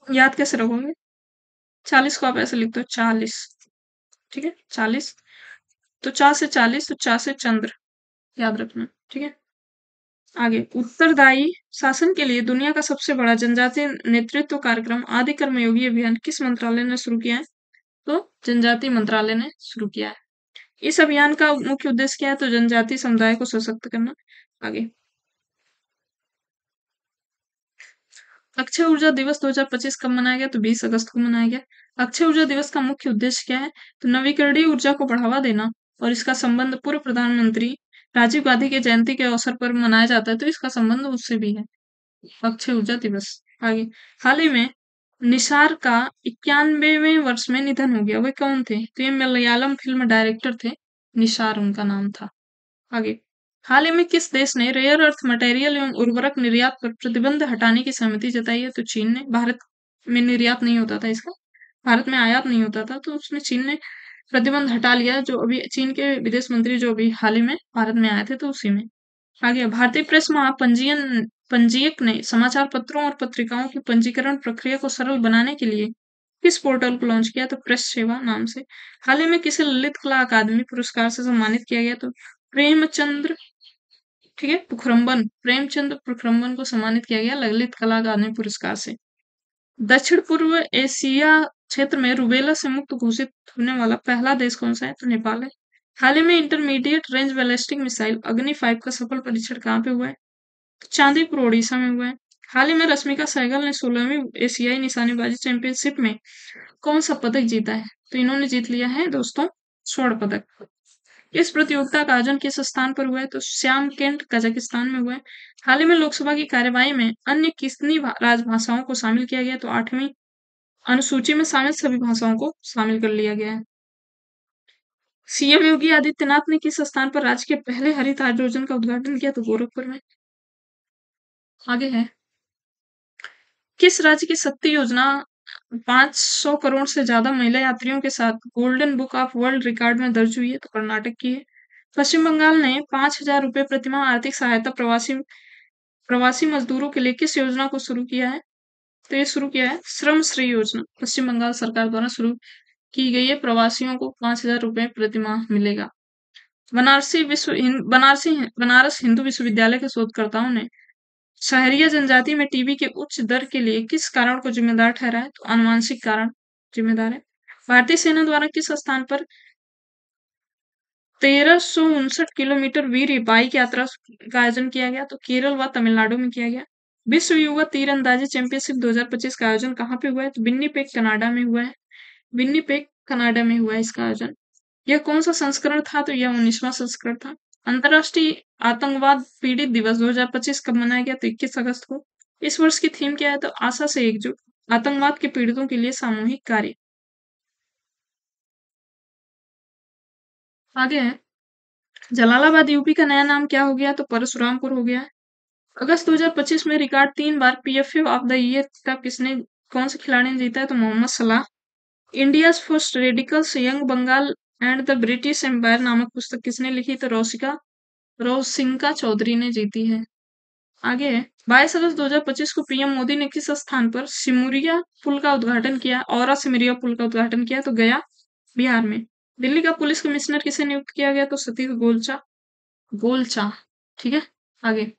याद कैसे रखोगे? 40 को आप ऐसे लिख दो, 40। ठीक है, 40। तो 4 से 40, तो 4 से चंद्र, याद रखना। ठीक है। आगे, उत्तरदायी शासन के लिए दुनिया का सबसे बड़ा जनजातीय नेतृत्व कार्यक्रम आदि कर्मयोगी अभियान किस मंत्रालय ने शुरू किया है? तो जनजातीय मंत्रालय ने शुरू किया है। इस अभियान का मुख्य उद्देश्य क्या है? तो जनजातीय समुदाय को सशक्त करना। आगे, अक्षय ऊर्जा दिवस 2025 कब मनाया गया? तो 20 अगस्त को मनाया गया। अक्षय ऊर्जा दिवस का मुख्य उद्देश्य क्या है? तो नवीकरणीय ऊर्जा को बढ़ावा देना, और इसका संबंध पूर्व प्रधानमंत्री राजीव गांधी के जयंती के अवसर पर मनाया जाता है, तो इसका संबंध उससे भी है। अक्षय ऊर्जा दिवस। आगे, हाल ही में निसार का 91वें वर्ष में निधन हो गया। वे कौन थे? तो ये मलयालम फिल्म डायरेक्टर थे, निसार उनका नाम था। आगे, हाल ही में किस देश ने रेयर अर्थ मटेरियल एवं उर्वरक निर्यात पर प्रतिबंध हटाने की सहमति जताई है? तो चीन ने। भारत में निर्यात नहीं होता था इसका, भारत में आयात नहीं होता था, तो उसमें चीन ने प्रतिबंध हटा लिया। जो अभी चीन के विदेश मंत्री जो अभी हाल ही में भारत में आए थे, तो उसी में। आगे, भारतीय प्रेस महापंजीयन पंजीयक ने समाचार पत्रों और पत्रिकाओं की पंजीकरण प्रक्रिया को सरल बनाने के लिए किस पोर्टल को लॉन्च किया? तो प्रेस सेवा नाम से। हाल ही में किसे ललित कला अकादमी पुरस्कार से सम्मानित किया गया? तो प्रेमचंद्र, ठीक है, पुखरम्बन, प्रेमचंद पुखरम्बन को सम्मानित किया गया ललित कला अकादमी पुरस्कार से। दक्षिण पूर्व एशिया क्षेत्र में रूबेला से मुक्त घोषित होने वाला पहला देश कौन सा है? तो नेपाल है। हाल ही में इंटरमीडिएट रेंज बैलिस्टिक मिसाइल अग्नि 5 का सफल परीक्षण कहाँ पे हुआ है? तो चांदीपुर ओडिशा में हुआ है। हाल ही में रश्मिका सहगल ने 16वीं एशियाई निशानेबाजी चैंपियनशिप में कौन सा पदक जीता है? तो इन्होंने जीत लिया है दोस्तों स्वर्ण पदक। इस प्रतियोगिता का आयोजन किस स्थान पर हुआ है? तो श्यामकेंट कजाकिस्तान में हुआ है। हाल ही में लोकसभा की कार्यवाही में अन्य कितनी राजभाषाओं को शामिल किया गया? तो 8वीं अनुसूची में शामिल सभी भाषाओं को शामिल कर लिया गया है। सीएम योगी आदित्यनाथ ने किस स्थान पर राज्य के पहले हरित हाइड्रोजन का उद्घाटन किया? तो गोरखपुर में। आगे है, किस राज्य की शक्ति योजना 500 करोड़ से ज्यादा महिला यात्रियों के साथ golden book of world record में दर्ज हुई है? तो कर्नाटक की है। पश्चिम बंगाल ने 5,000 रुपए प्रतिमाह आर्थिक सहायता प्रवासी प्रवासी मजदूरों के लिए किस योजना को शुरू किया है? तो ये शुरू किया है श्रम श्री योजना, पश्चिम बंगाल सरकार द्वारा शुरू की गई है। प्रवासियों को 5,000 रुपए प्रतिमाह मिलेगा। बनारस हिंदू विश्वविद्यालय के शोधकर्ताओं ने शहरीय जनजाति में टीबी के उच्च दर के लिए किस कारण को जिम्मेदार ठहराया है? तो आनुवंशिक कारण जिम्मेदार है। भारतीय सेना द्वारा किस स्थान पर 1359 किलोमीटर वीर बाइक यात्रा का आयोजन किया गया? तो केरल व तमिलनाडु में किया गया। विश्व युवा तीरंदाजी चैंपियनशिप 2025 का आयोजन कहाँ पे हुआ है? तो विन्नीपेग कनाडा में हुआ है। विन्नीपेग कनाडा में हुआ है इसका आयोजन। यह कौन सा संस्करण था? तो यह 19वां संस्करण था। अंतरराष्ट्रीय आतंकवाद पीड़ित दिवस 2025 कब मनाया गया? तो 21 अगस्त को। इस वर्ष की थीम क्या है? तो आशा से एकजुट, आतंकवाद के पीड़ितों के लिए सामूहिक कार्य। आगे है, जलालाबाद यूपी का नया नाम क्या हो गया? तो परशुरामपुर हो गया है। अगस्त 2025 में record 3 bar PFA of the year का कौन से खिलाड़ी ने जीता है? तो Mohamed Salah. India first radicals young Bengal and the British empire नामक पुस्तक किसने लिखी? तो रोसिंका चौधरी ने जीती है। आगे है, 22 अगस्त 2025 को पीएम मोदी ने किस स्थान पर सिमुरिया पुल का उद्घाटन किया? औरा सिमरिया पुल का उद्घाटन किया? तो गया, बिहार में। दिल्ली का पुलिस कमिश्नर किसे नियुक्त किया गया? तो सतीश गोलचा गोलचा ठीक है। आगे,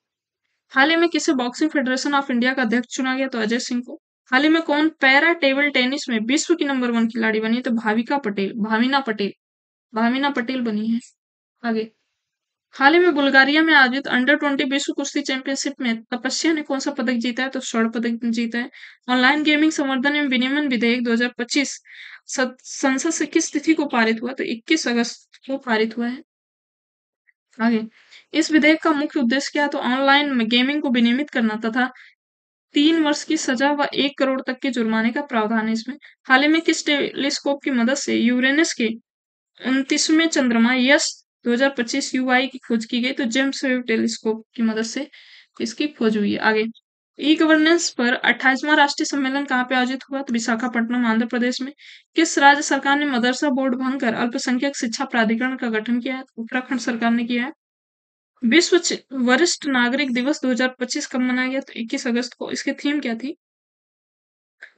हाल ही में किसे बॉक्सिंग फेडरेशन ऑफ इंडिया का अध्यक्ष चुना गया? तो अजय सिंह को। हाल ही में कौन पैरा टेबल टेनिस में विश्व की नंबर 1 खिलाड़ी बनी है? तो भाविना पटेल बनी है। आगे, हाल ही में बुल्गारिया में आयोजित अंडर 20 विश्व कुश्ती चैंपियनशिप में तपस्या ने कौन सा पदक जीता है? तो स्वर्ण पदक जीता है। ऑनलाइन गेमिंग संवर्धन एवं विनियमन विधेयक 2025 संसद से किस तिथि को पारित हुआ? तो 21 अगस्त को पारित हुआ है। आगे, इस विधेयक का मुख्य उद्देश्य क्या है? तो ऑनलाइन गेमिंग को विनियमित करना तथा 3 वर्ष की सजा व 1 करोड़ तक के जुर्माने का प्रावधान है इसमें। हाल ही में किस टेलीस्कोप की मदद से यूरेनस के 29वें चंद्रमा यस 2025 यूआई की खोज की गई? तो जेम्स वेब टेलीस्कोप की मदद से इसकी खोज हुई है। आगे, ई गवर्नेंस पर 28वां राष्ट्रीय सम्मेलन कहाँ पे आयोजित हुआ? तो विशाखापट्टनम, आंध्र प्रदेश में। किस राज्य सरकार ने मदरसा बोर्ड भंग कर अल्पसंख्यक शिक्षा प्राधिकरण का गठन किया है? उत्तराखंड सरकार ने किया है। विश्व वरिष्ठ नागरिक दिवस 2025 कब मनाया गया? तो 21 अगस्त को। इसकी थीम क्या थी?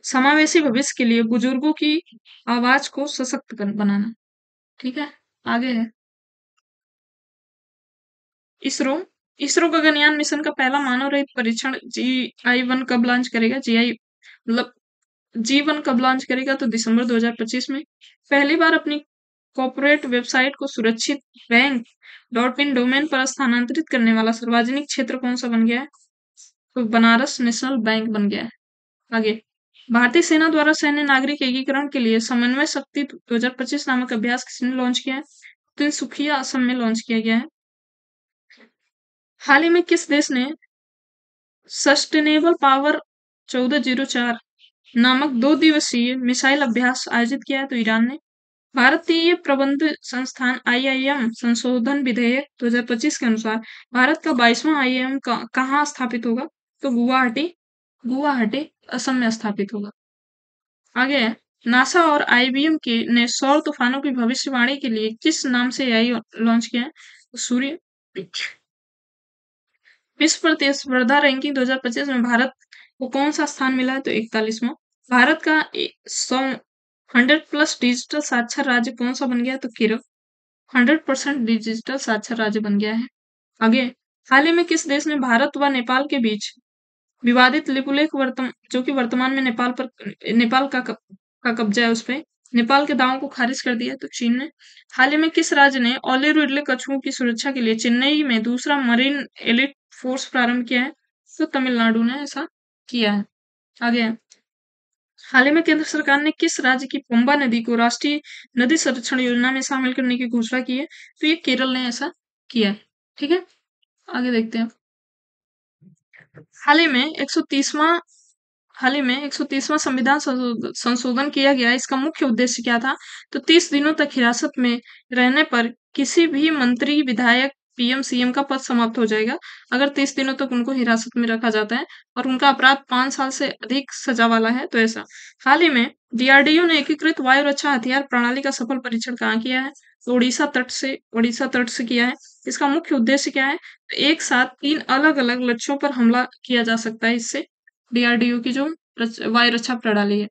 समावेशी भविष्य के लिए बुजुर्गों की आवाज को सशक्त बनाना। ठीक है, आगे है इसरो। इसरो गगनयान मिशन का पहला मानव रहित परीक्षण GI-1 कब लॉन्च करेगा? मतलब G1 कब लॉन्च करेगा? तो दिसंबर 2025 में। पहली बार अपनी कॉर्पोरेट वेबसाइट को सुरक्षित बैंक .in डोमेन पर स्थानांतरित करने वाला सार्वजनिक क्षेत्र कौन सा बन गया है? तो बनारस नेशनल बैंक बन गया है। आगे, भारतीय सेना द्वारा सैन्य नागरिक एकीकरण के लिए समन्वय शक्ति 2025 नामक अभ्यास किसने लॉन्च किया है? तिनसुकिया असम में लॉन्च किया गया है। हाल ही में किस देश ने सस्टेनेबल पावर 1404 नामक 2 दिवसीय मिसाइल अभ्यास आयोजित किया है? तो ईरान ने। भारतीय प्रबंध संस्थान IIM संशोधन विधेयक 2025 के अनुसार भारत का 22वां IIM कहाँ स्थापित होगा? तो गुवाहाटी गुवाहाटी असम में स्थापित होगा। आगे है, नासा और IBM ने सौर तूफानों की भविष्यवाणी के लिए किस नाम से AI लॉन्च किया है? तो सूर्य। विश्व प्रतिस्पर्धा रैंकिंग 2025 में भारत को कौन सा स्थान मिला है? तो 41वां। भारत का 100+ डिजिटल साक्षर राज्य कौन सा बन गया? तो केरल 100% डिजिटल साक्षर राज्य बन गया है। आगे, हाल ही में किस देश ने भारत व नेपाल के बीच विवादित लिपुलेख जो कि वर्तमान में नेपाल का कब्जा है उस पे नेपाल के दावों को खारिज कर दिया? तो चीन ने। हाल ही में किस राज्य ने ओलेरू इडले कछुओं की सुरक्षा के लिए चेन्नई में दूसरा मरीन एलिट फोर्स प्रारंभ किया है? तो तमिलनाडु ने ऐसा किया है। आगे है, हाल ही में केंद्र सरकार ने किस राज्य की पंबा नदी को राष्ट्रीय नदी संरक्षण योजना में शामिल करने की घोषणा की है? तो ये केरल ने ऐसा किया है। ठीक है, आगे देखते हैं। हाल ही में 130वां संविधान संशोधन किया गया। इसका मुख्य उद्देश्य क्या था? तो 30 दिनों तक हिरासत में रहने पर किसी भी मंत्री, विधायक, PM, CM का पद समाप्त हो जाएगा अगर 30 दिनों तक उनको हिरासत में रखा जाता है और उनका अपराध 5 साल से अधिक सजा वाला है। तो ऐसा। हाल ही में DRDO ने एकीकृत वायु रक्षा हथियार प्रणाली का सफल परीक्षण कहाँ किया है? तो उड़ीसा तट से किया है। इसका मुख्य उद्देश्य क्या है? एक साथ 3 अलग-अलग लक्ष्यों पर हमला किया जा सकता है इससे। DRDO की जो वायु रक्षा प्रणाली है।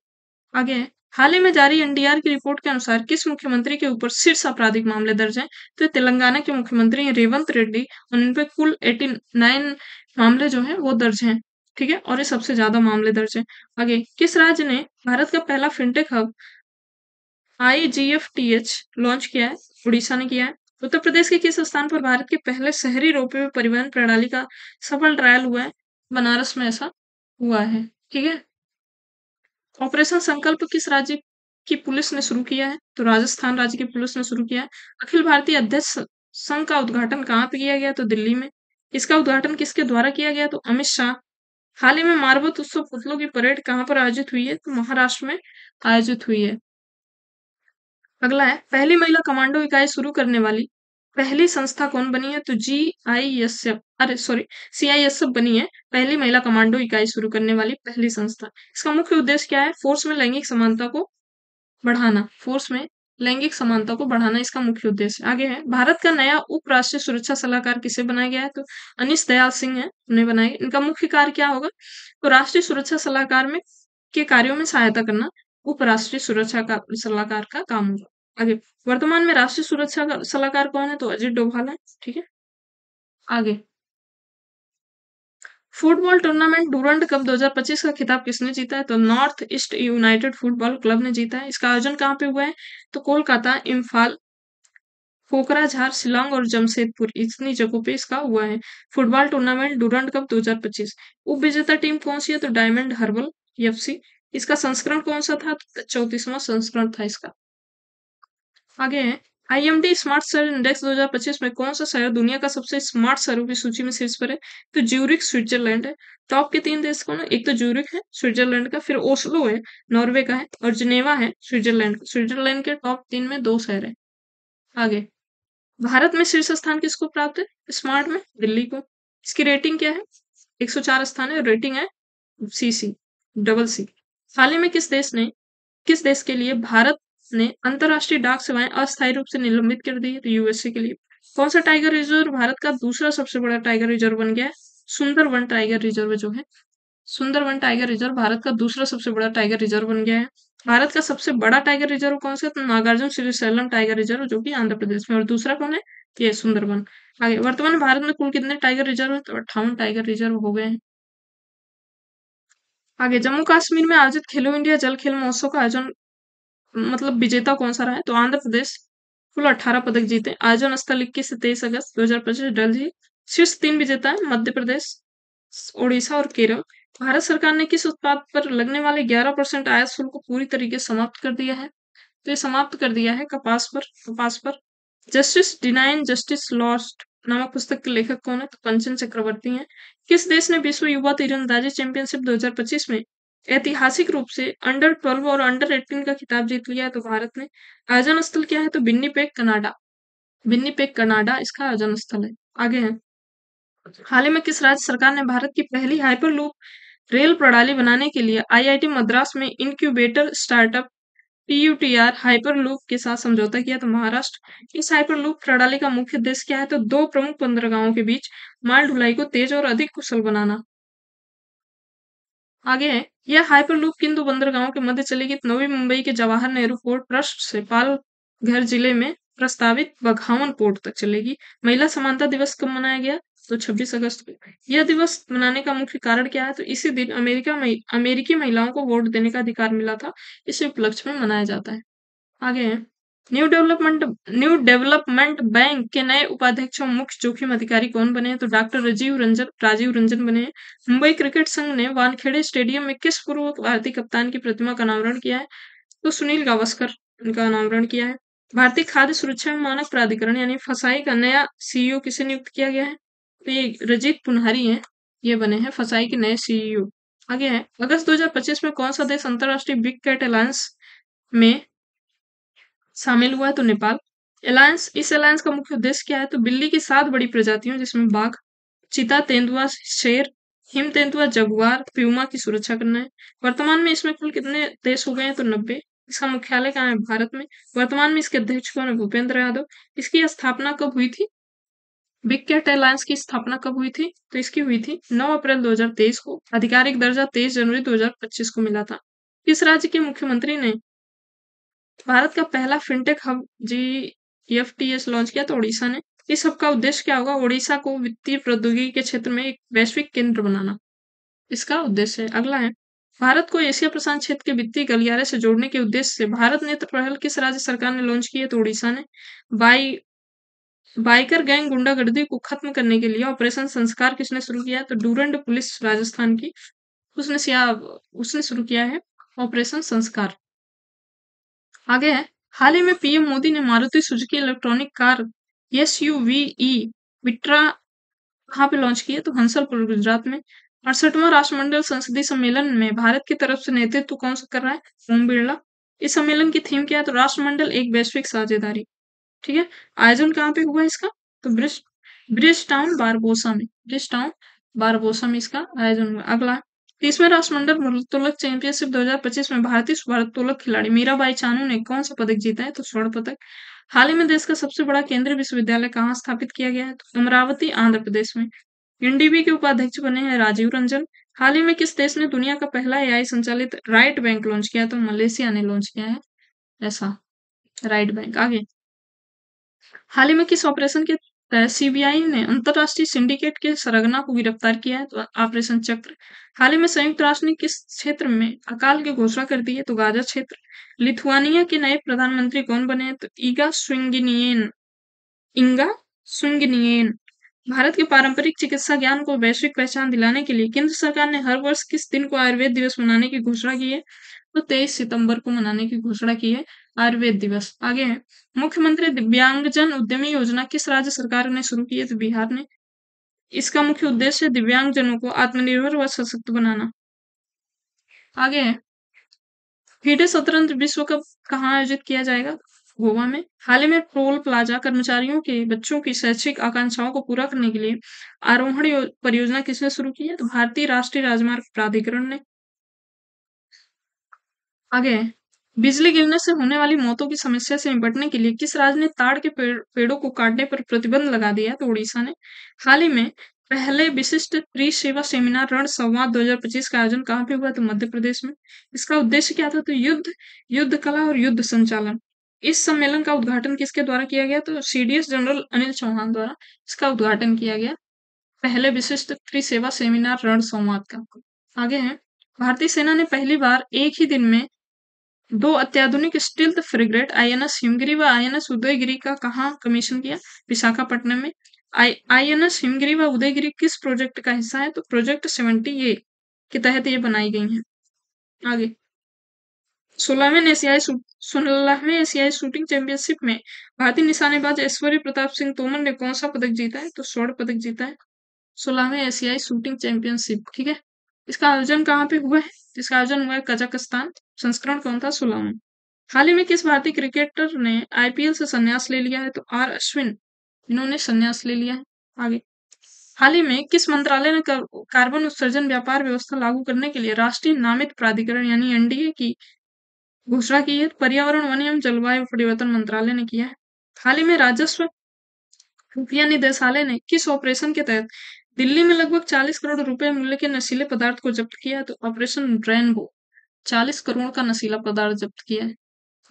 आगे है, हाल ही में जारी NDR की रिपोर्ट के अनुसार किस मुख्यमंत्री के ऊपर शीर्ष आपराधिक मामले दर्ज हैं? तो तेलंगाना के मुख्यमंत्री हैं रेवंत रेड्डी और इन पे कुल 89 मामले जो हैं वो दर्ज हैं। ठीक है, और ये सबसे ज्यादा मामले दर्ज हैं। आगे, किस राज्य ने भारत का पहला फिनटेक हब IGFTH लॉन्च किया है? उड़ीसा ने किया है। उत्तर प्रदेश के किस स्थान पर भारत के पहले शहरी रोपवे परिवहन प्रणाली का सफल ट्रायल हुआ है? बनारस में ऐसा हुआ है। ठीक है, ऑपरेशन संकल्प किस राज्य की पुलिस ने शुरू किया है? तो राजस्थान राज्य की पुलिस ने शुरू किया है। अखिल भारतीय अध्यक्ष संघ का उद्घाटन कहाँ पे किया गया? तो दिल्ली में। इसका उद्घाटन किसके द्वारा किया गया? तो अमित शाह। हाल ही में मारबत उत्सव पुतलों की परेड कहाँ पर आयोजित हुई है? तो महाराष्ट्र में आयोजित हुई है। अगला है, पहली महिला कमांडो इकाई शुरू करने वाली पहली संस्था कौन बनी है? तो CISF बनी है पहली महिला कमांडो इकाई शुरू करने वाली पहली संस्था। इसका मुख्य उद्देश्य क्या है? फोर्स में लैंगिक समानता को बढ़ाना इसका मुख्य उद्देश्य। आगे है, भारत का नया उप राष्ट्रीय सुरक्षा सलाहकार किसे बनाया गया है? तो अनीश दयाल सिंह है, उन्हें बनाया। इनका मुख्य कार्य क्या होगा? तो राष्ट्रीय सुरक्षा सलाहकार में के कार्यों में सहायता करना उप राष्ट्रीय सुरक्षा का सलाहकार का काम होगा। आगे, वर्तमान में राष्ट्रीय सुरक्षा का सलाहकार कौन है? तो अजित डोभाल है। ठीक है, आगे, फुटबॉल टूर्नामेंट डूरंड कप 2025 का खिताब किसने जीता है? तो north east United football club ने जीता है। इसका आयोजन कहाँ पे हुआ है? तो कोलकाता, इम्फाल, कोकराझार, शिलोंग और जमशेदपुर इतनी जगहों पे इसका हुआ है। Football tournament Durand cup 2025। उप विजेता टीम कौन सी है? तो डायमंड हर्बल FC। इसका संस्करण कौन सा था? तो 34वां संस्करण था इसका। आगे है, IMD स्मार्ट शहर इंडेक्स 2025 में कौन सा शहर दुनिया का सबसे स्मार्ट शहरों की सूची में शीर्ष पर है? तो ज्यूरिख स्विट्जरलैंड है। टॉप के 3 देश कौन है? एक तो ज्यूरिख है स्विट्जरलैंड का, फिर ओस्लो है नॉर्वे का है, और जिनेवा है स्विट्जरलैंड का। स्विट्जरलैंड के टॉप 3 में 2 शहर है। आगे, भारत में शीर्ष स्थान किसको प्राप्त है स्मार्ट में? दिल्ली को। इसकी रेटिंग क्या है? 104 स्थान है, रेटिंग है CC, डबल सी। हाल ही में किस देश के लिए भारत ने अंतरराष्ट्रीय डाक सेवाएं अस्थायी रूप से निलंबित कर दी है? तो यूएसए के लिए। कौन सा टाइगर रिजर्व भारत का दूसरा सबसे बड़ा टाइगर रिजर्व बन गया है? सुंदरवन टाइगर रिजर्व जो है, सुंदरवन टाइगर रिजर्व भारत का दूसरा सबसे बड़ा टाइगर रिजर्व बन गया है। भारत का सबसे बड़ा टाइगर रिजर्व कौन सा है? तो नागार्जुन श्रीशैलम टाइगर रिजर्व जो कि आंध्र प्रदेश में। और दूसरा कौन है? ये सुंदरवन। आगे, वर्तमान में भारत में कुल कितने टाइगर रिजर्व है? तो 58 टाइगर रिजर्व हो गए हैं। आगे, जम्मू कश्मीर में आयोजित खेलो इंडिया जल खेल महोत्सव का आयोजन मतलब विजेता कौन सा रहा है? तो आंध्र प्रदेश। कुल 18 पदक जीते। आयोजन स्थल 21 से 23 अगस्त 2025 दिल्ली। शीर्ष 3 विजेता है मध्य प्रदेश, ओडिशा और केरल। भारत सरकार ने किस उत्पाद पर लगने वाले 11% आयात शुल्क को पूरी तरीके से समाप्त कर दिया है? तो ये समाप्त कर दिया है कपास पर। जस्टिस डिनाइन जस्टिस लॉस्ट नामक पुस्तक के लेखक कौन है? तो पंचन चक्रवर्ती हैं। किस देश ने विश्व युवा तीरंदाजी चैंपियनशिप 2025 में ऐतिहासिक रूप से अंडर 12 और अंडर 18 का खिताब जीत लिया है? तो भारत ने। आयोजन स्थल क्या है? तो विन्नीपेग कनाडा इसका आयोजन स्थल है। आगे है, हाल ही में किस राज्य सरकार ने भारत की पहली हाइपरलूप रेल प्रणाली बनाने के लिए आईआईटी मद्रास में इनक्यूबेटर स्टार्टअप PUTR हाइपरलूप के साथ समझौता किया? तो महाराष्ट्र। इस हाइपरलूप प्रणाली का मुख्य उद्देश्य क्या है? तो दो प्रमुख बंदरगाहों के बीच माल ढुलाई को तेज और अधिक कुशल बनाना। आगे है, यह हाइपरलूप किन दो बंदरगाहों के मध्य चलेगी? तो नवी मुंबई के जवाहर नेहरू पोर्ट ट्रस्ट से पालघर जिले में प्रस्तावित बघावन पोर्ट तक चलेगी। महिला समानता दिवस कब मनाया गया? तो 26 अगस्त को। यह दिवस मनाने का मुख्य कारण क्या है? तो इसी दिन अमेरिकी महिलाओं को वोट देने का अधिकार मिला था। इसी उपलक्ष्य में मनाया जाता है। आगे है, न्यू डेवलपमेंट बैंक के नए उपाध्यक्ष और मुख्य जोखिम अधिकारी कौन बने हैं? तो डॉक्टर राजीव रंजन बने हैं। मुंबई क्रिकेट संघ ने वानखेड़े स्टेडियम में किस पूर्व भारतीय कप्तान की प्रतिमा का अनावरण किया है? तो सुनील गावस्कर इनका अनावरण किया है। भारतीय खाद्य सुरक्षा एवं मानक प्राधिकरण यानी फसाई का नया CEO किसे नियुक्त किया गया है? तो ये रजीत पुनहारी हैं, ये बने हैं फसाई के नए CEO। आगे है, अगस्त 2025 में कौन सा देश अंतरराष्ट्रीय बिग कैट अलायंस में शामिल हुआ है? तो नेपाल। इस अलायंस का मुख्य उद्देश्य क्या है? तो बिल्ली की 7 बड़ी प्रजातियों जिसमें बाघ, चीता, तेंदुआ, शेर, हिम तेंदुआ, जगुआर, प्यूमा की सुरक्षा करना है। वर्तमान में इसमें कुल कितने देश हो गए हैं? तो 90। इसका मुख्यालय कहाँ है? भारत में। वर्तमान में इसके अध्यक्ष कौन है? भूपेंद्र यादव। इसकी स्थापना कब हुई थी? बिग कैट एयरलाइंस की स्थापना कब हुई थी? तो इसकी हुई थी 9 अप्रैल 2023 को। आधिकारिक दर्जा 23 जनवरी 2025 को मिला था। किस राज्य के मुख्यमंत्री ने भारत का पहला फिनटेक हब GFTS लॉन्च किया? तो ओडिशा ने। इस हब का उद्देश्य क्या होगा? ओडिशा को वित्तीय प्रौद्योगिकी के क्षेत्र में एक वैश्विक केंद्र बनाना इसका उद्देश्य है। अगला है, भारत को एशिया प्रशांत क्षेत्र के वित्तीय गलियारे से जोड़ने के उद्देश्य से भारत नेत्र पहल किस राज्य सरकार ने लॉन्च की है? तो उड़ीसा ने। बाई बाइकर गैंग गुंडागर्दी को खत्म करने के लिए ऑपरेशन संस्कार किसने शुरू किया है? तो डूरंड पुलिस राजस्थान की, उसने शुरू किया है ऑपरेशन संस्कार। आगे है, हाल ही में PM मोदी ने Maruti Suzuki electronic car SUVE Vitra कहाँ पे लॉन्च की है? तो हंसलपुर गुजरात में। 68वां राष्ट्रमंडल संसदीय सम्मेलन में भारत की तरफ से नेतृत्व कौन सा कर रहा है? ओम बिरला। इस सम्मेलन की थीम क्या है? तो राष्ट्रमंडल एक वैश्विक साझेदारी। ठीक है, आयोजन कहाँ पे हुआ इसका? तो ब्रिज टाउन बारबोसा में इसका आयोजन हुआ। अगला, 30वें राष्ट्रमंडल भारोत्तोलक चैंपियनशिप 2025 में भारतीय भारोत्तोलक खिलाड़ी मीराबाई चानू ने कौन सा पदक जीता है? तो स्वर्ण पदक। हाल ही में देश का सबसे बड़ा केंद्रीय विश्वविद्यालय कहाँ स्थापित किया गया है? तो अमरावती आंध्र प्रदेश में। NDB के उपाध्यक्ष बने हैं राजीव रंजन। हाल ही में किस देश ने दुनिया का पहला AI संचालित राइट बैंक लॉन्च किया? तो मलेशिया ने लॉन्च किया है ऐसा राइट बैंक। आगे, हाल ही में किस ऑपरेशन के तहत CBI ने अंतरराष्ट्रीय सिंडिकेट के सरगना को गिरफ्तार किया है? तो ऑपरेशन चक्र। हाल ही में संयुक्त राष्ट्र ने किस क्षेत्र में अकाल की घोषणा कर दी है? तो गाजा क्षेत्र। लिथुआनिया के नए प्रधानमंत्री कौन बने हैं? तो इंगा स्विंगनियन। भारत के पारंपरिक चिकित्सा ज्ञान को वैश्विक पहचान दिलाने के लिए केंद्र सरकार ने हर वर्ष किस दिन को आयुर्वेद दिवस मनाने की घोषणा की है? तो 23 सितंबर को मनाने की घोषणा की है आयुर्वेद दिवस। आगे है, मुख्यमंत्री दिव्यांगजन उद्यमी योजना किस राज्य सरकार ने शुरू की है? तो बिहार ने। इसका मुख्य उद्देश्य है दिव्यांगजनों को आत्मनिर्भर व सशक्त बनाना। आगे है, FIDE शतरंज विश्व कप कहाँ आयोजित किया जाएगा? गोवा में। हाल ही में टोल प्लाजा कर्मचारियों के बच्चों की शैक्षिक आकांक्षाओं को पूरा करने के लिए आरोहण परियोजना किसने शुरू की है? तो भारतीय राष्ट्रीय राजमार्ग प्राधिकरण ने। आगे है, बिजली गिरने से होने वाली मौतों की समस्या से निपटने के लिए किस राज्य ने ताड़ के पेड़ों को काटने पर प्रतिबंध लगा दिया है? तो उड़ीसा ने। हाल ही में पहले विशिष्ट त्रि सेवा सेमिनार रण संवाद 2025 का आयोजन कहाँ पे हुआ? तो मध्य प्रदेश में। इसका उद्देश्य क्या था? तो युद्ध कला और युद्ध संचालन। इस सम्मेलन का उद्घाटन किसके द्वारा किया गया? तो सीडीएस जनरल अनिल चौहान द्वारा इसका उद्घाटन किया गया। पहले विशिष्ट त्रि सेवा सेमिनार रण संवाद का। आगे है, भारतीय सेना ने पहली बार एक ही दिन में दो अत्याधुनिक स्टील्थ फ्रिगेट आईएनएस हिमगिरी व आईएनएस उदयगिरी का कहाँ कमीशन किया? विशाखापट्टनम में। आईएनएस हिमगिरी व उदयगिरी किस प्रोजेक्ट का हिस्सा है? तो प्रोजेक्ट 70A के तहत ये बनाई गई हैं। आगे 16वें एशियाई शूटिंग चैंपियनशिप में भारतीय निशानेबाज ऐश्वर्य प्रताप सिंह तोमर ने कौन सा पदक जीता है? तो स्वर्ण पदक जीता है। 16वें एशियाई शूटिंग चैंपियनशिप, ठीक है। इसका आयोजन कहाँ पे हुआ है? इसका आयोजन हुआ है कजाकिस्तान। संस्करण कौन था? 16वां। हाल ही में किस भारतीय क्रिकेटर ने आईपीएल से संन्यास ले लिया है? तो आर अश्विन, इन्होंने संन्यास ले लिया है। आगे हाल ही में किस मंत्रालय ने कार्बन उत्सर्जन व्यापार व्यवस्था लागू करने के लिए राष्ट्रीय नामित प्राधिकरण यानी एनडीए की घोषणा की है? पर्यावरण वन एवं जलवायु परिवर्तन मंत्रालय ने किया है। हाल ही में राजस्व खुफिया निदेशालय ने किस ऑपरेशन के तहत दिल्ली में लगभग 40 करोड़ रुपए मूल्य के नशीले पदार्थ को जब्त किया है? तो ऑपरेशन रेनबो। 40 करोड़ का नशीला पदार्थ जब्त किया है।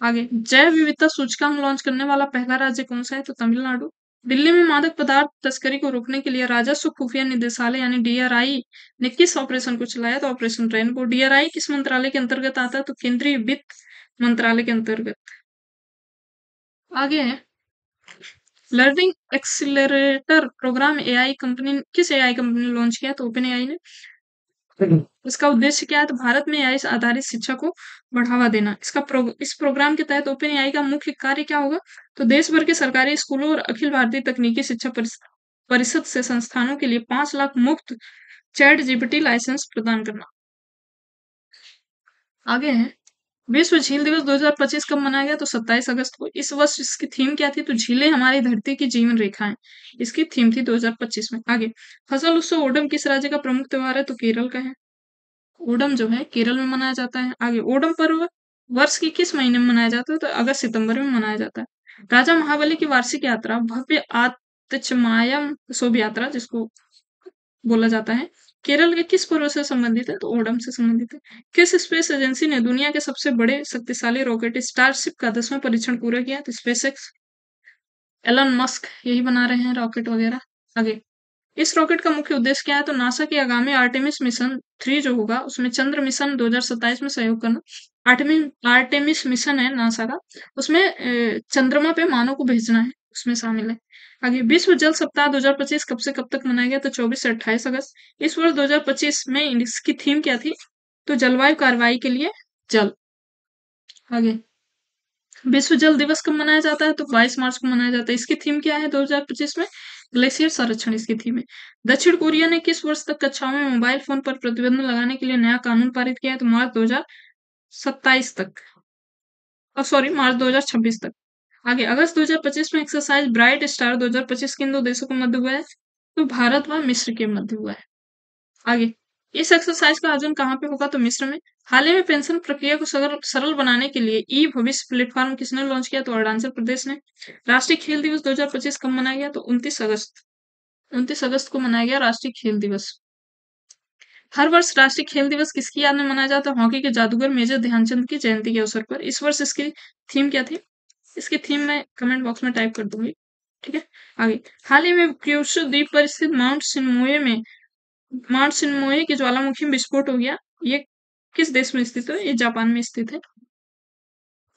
आगे जैव विविधता सूचकांक लॉन्च करने वाला पहला राज्य कौन सा है? तो तमिलनाडु। दिल्ली में मादक पदार्थ तस्करी को रोकने के लिए राजस्व खुफिया निदेशालय यानी डीआरआई ने किस ऑपरेशन को चलाया? तो ऑपरेशन रेनबो। डीआरआई किस मंत्रालय के अंतर्गत आता है? तो केंद्रीय वित्त मंत्रालय के अंतर्गत। आगे है, लर्निंग एक्सीलरेटर प्रोग्राम किस एआई कंपनी ने लॉन्च किया? तो ओपन एआई ने। इसका उद्देश्य क्या है? तो भारत में एआई आधारित शिक्षा को बढ़ावा देना। इस प्रोग्राम के तहत ओपन एआई का मुख्य कार्य क्या होगा? तो देश भर के सरकारी स्कूलों और अखिल भारतीय तकनीकी शिक्षा परिषद से संस्थानों के लिए 5 लाख मुफ्त चैट जीपीटी लाइसेंस प्रदान करना। आगे है, विश्व झील दिवस 2025 कब मनाया गया? तो 27 अगस्त को। इस वर्ष इसकी थीम क्या थी? तो झीलें हमारी धरती की जीवन रेखाएं। इसकी थीम थी 2025 में। आगे फसल उत्सव ओणम किस राज्य का प्रमुख त्योहार है? तो केरल का है। ओणम जो है केरल में मनाया जाता है। आगे ओणम पर्व वर्ष के किस महीने में मनाया जाता है? तो अगस्त सितंबर में मनाया जाता है। राजा महाबली की वार्षिक यात्रा भव्य आतिचमायम शोभ यात्रा जिसको बोला जाता है, केरल के किस पर्व से संबंधित है? तो ओणम से संबंधित है। किस स्पेस एजेंसी ने दुनिया के सबसे बड़े शक्तिशाली रॉकेट स्टारशिप का 10वां परीक्षण पूरा किया? तो स्पेसएक्स। एलन मस्क यही बना रहे हैं रॉकेट वगैरह। आगे इस रॉकेट का मुख्य उद्देश्य क्या है? तो नासा के आगामी आर्टेमिस मिशन 3 जो होगा उसमें चंद्र मिशन 2027 में सहयोग करना। आर्टेमिस मिशन है नासा का, उसमें चंद्रमा पे मानव को भेजना है, उसमें शामिल है। आगे विश्व जल सप्ताह 2025 कब से कब तक मनाया गया? तो 24 से 28 अगस्त। इस वर्ष 2025 में इसकी थीम क्या थी? तो जलवायु कार्रवाई के लिए जल। आगे विश्व जल दिवस कब मनाया जाता है? तो 22 मार्च को मनाया जाता है। इसकी थीम क्या है 2025 में? ग्लेशियर संरक्षण इसकी थीम है। दक्षिण कोरिया ने किस वर्ष तक कक्षाओं में मोबाइल फोन पर प्रतिबंध लगाने के लिए नया कानून पारित किया है? तो मार्च 2027 तक, और सॉरी मार्च 2026 तक। आगे अगस्त 2025 में एक्सरसाइज ब्राइट स्टार 2025 किन दो देशों के मध्य हुआ है? तो भारत व मिस्र के मध्य हुआ है। आगे इस एक्सरसाइज का आयोजन कहाँ पे होगा? तो मिस्र में। हाल ही में पेंशन प्रक्रिया को सरल बनाने के लिए ई भविष्य प्लेटफॉर्म किसने लॉन्च किया? तो अरुणाचल प्रदेश ने। राष्ट्रीय खेल दिवस 2025 कब मनाया गया? तो 29 अगस्त। 29 अगस्त को मनाया गया राष्ट्रीय खेल दिवस। हर वर्ष राष्ट्रीय खेल दिवस किसकी याद में मनाया जाता है? हॉकी के जादूगर मेजर ध्यानचंद की जयंती के अवसर पर। इस वर्ष इसकी थीम क्या थी? इसकी थीम मैं कमेंट बॉक्स में टाइप कर दूंगी, ठीक है। आगे हाल ही में क्यूशू द्वीप पर स्थित माउंट सिनमोए के ज्वालामुखी में विस्फोट हो गया। ये किस देश में स्थित है? ये जापान में स्थित है।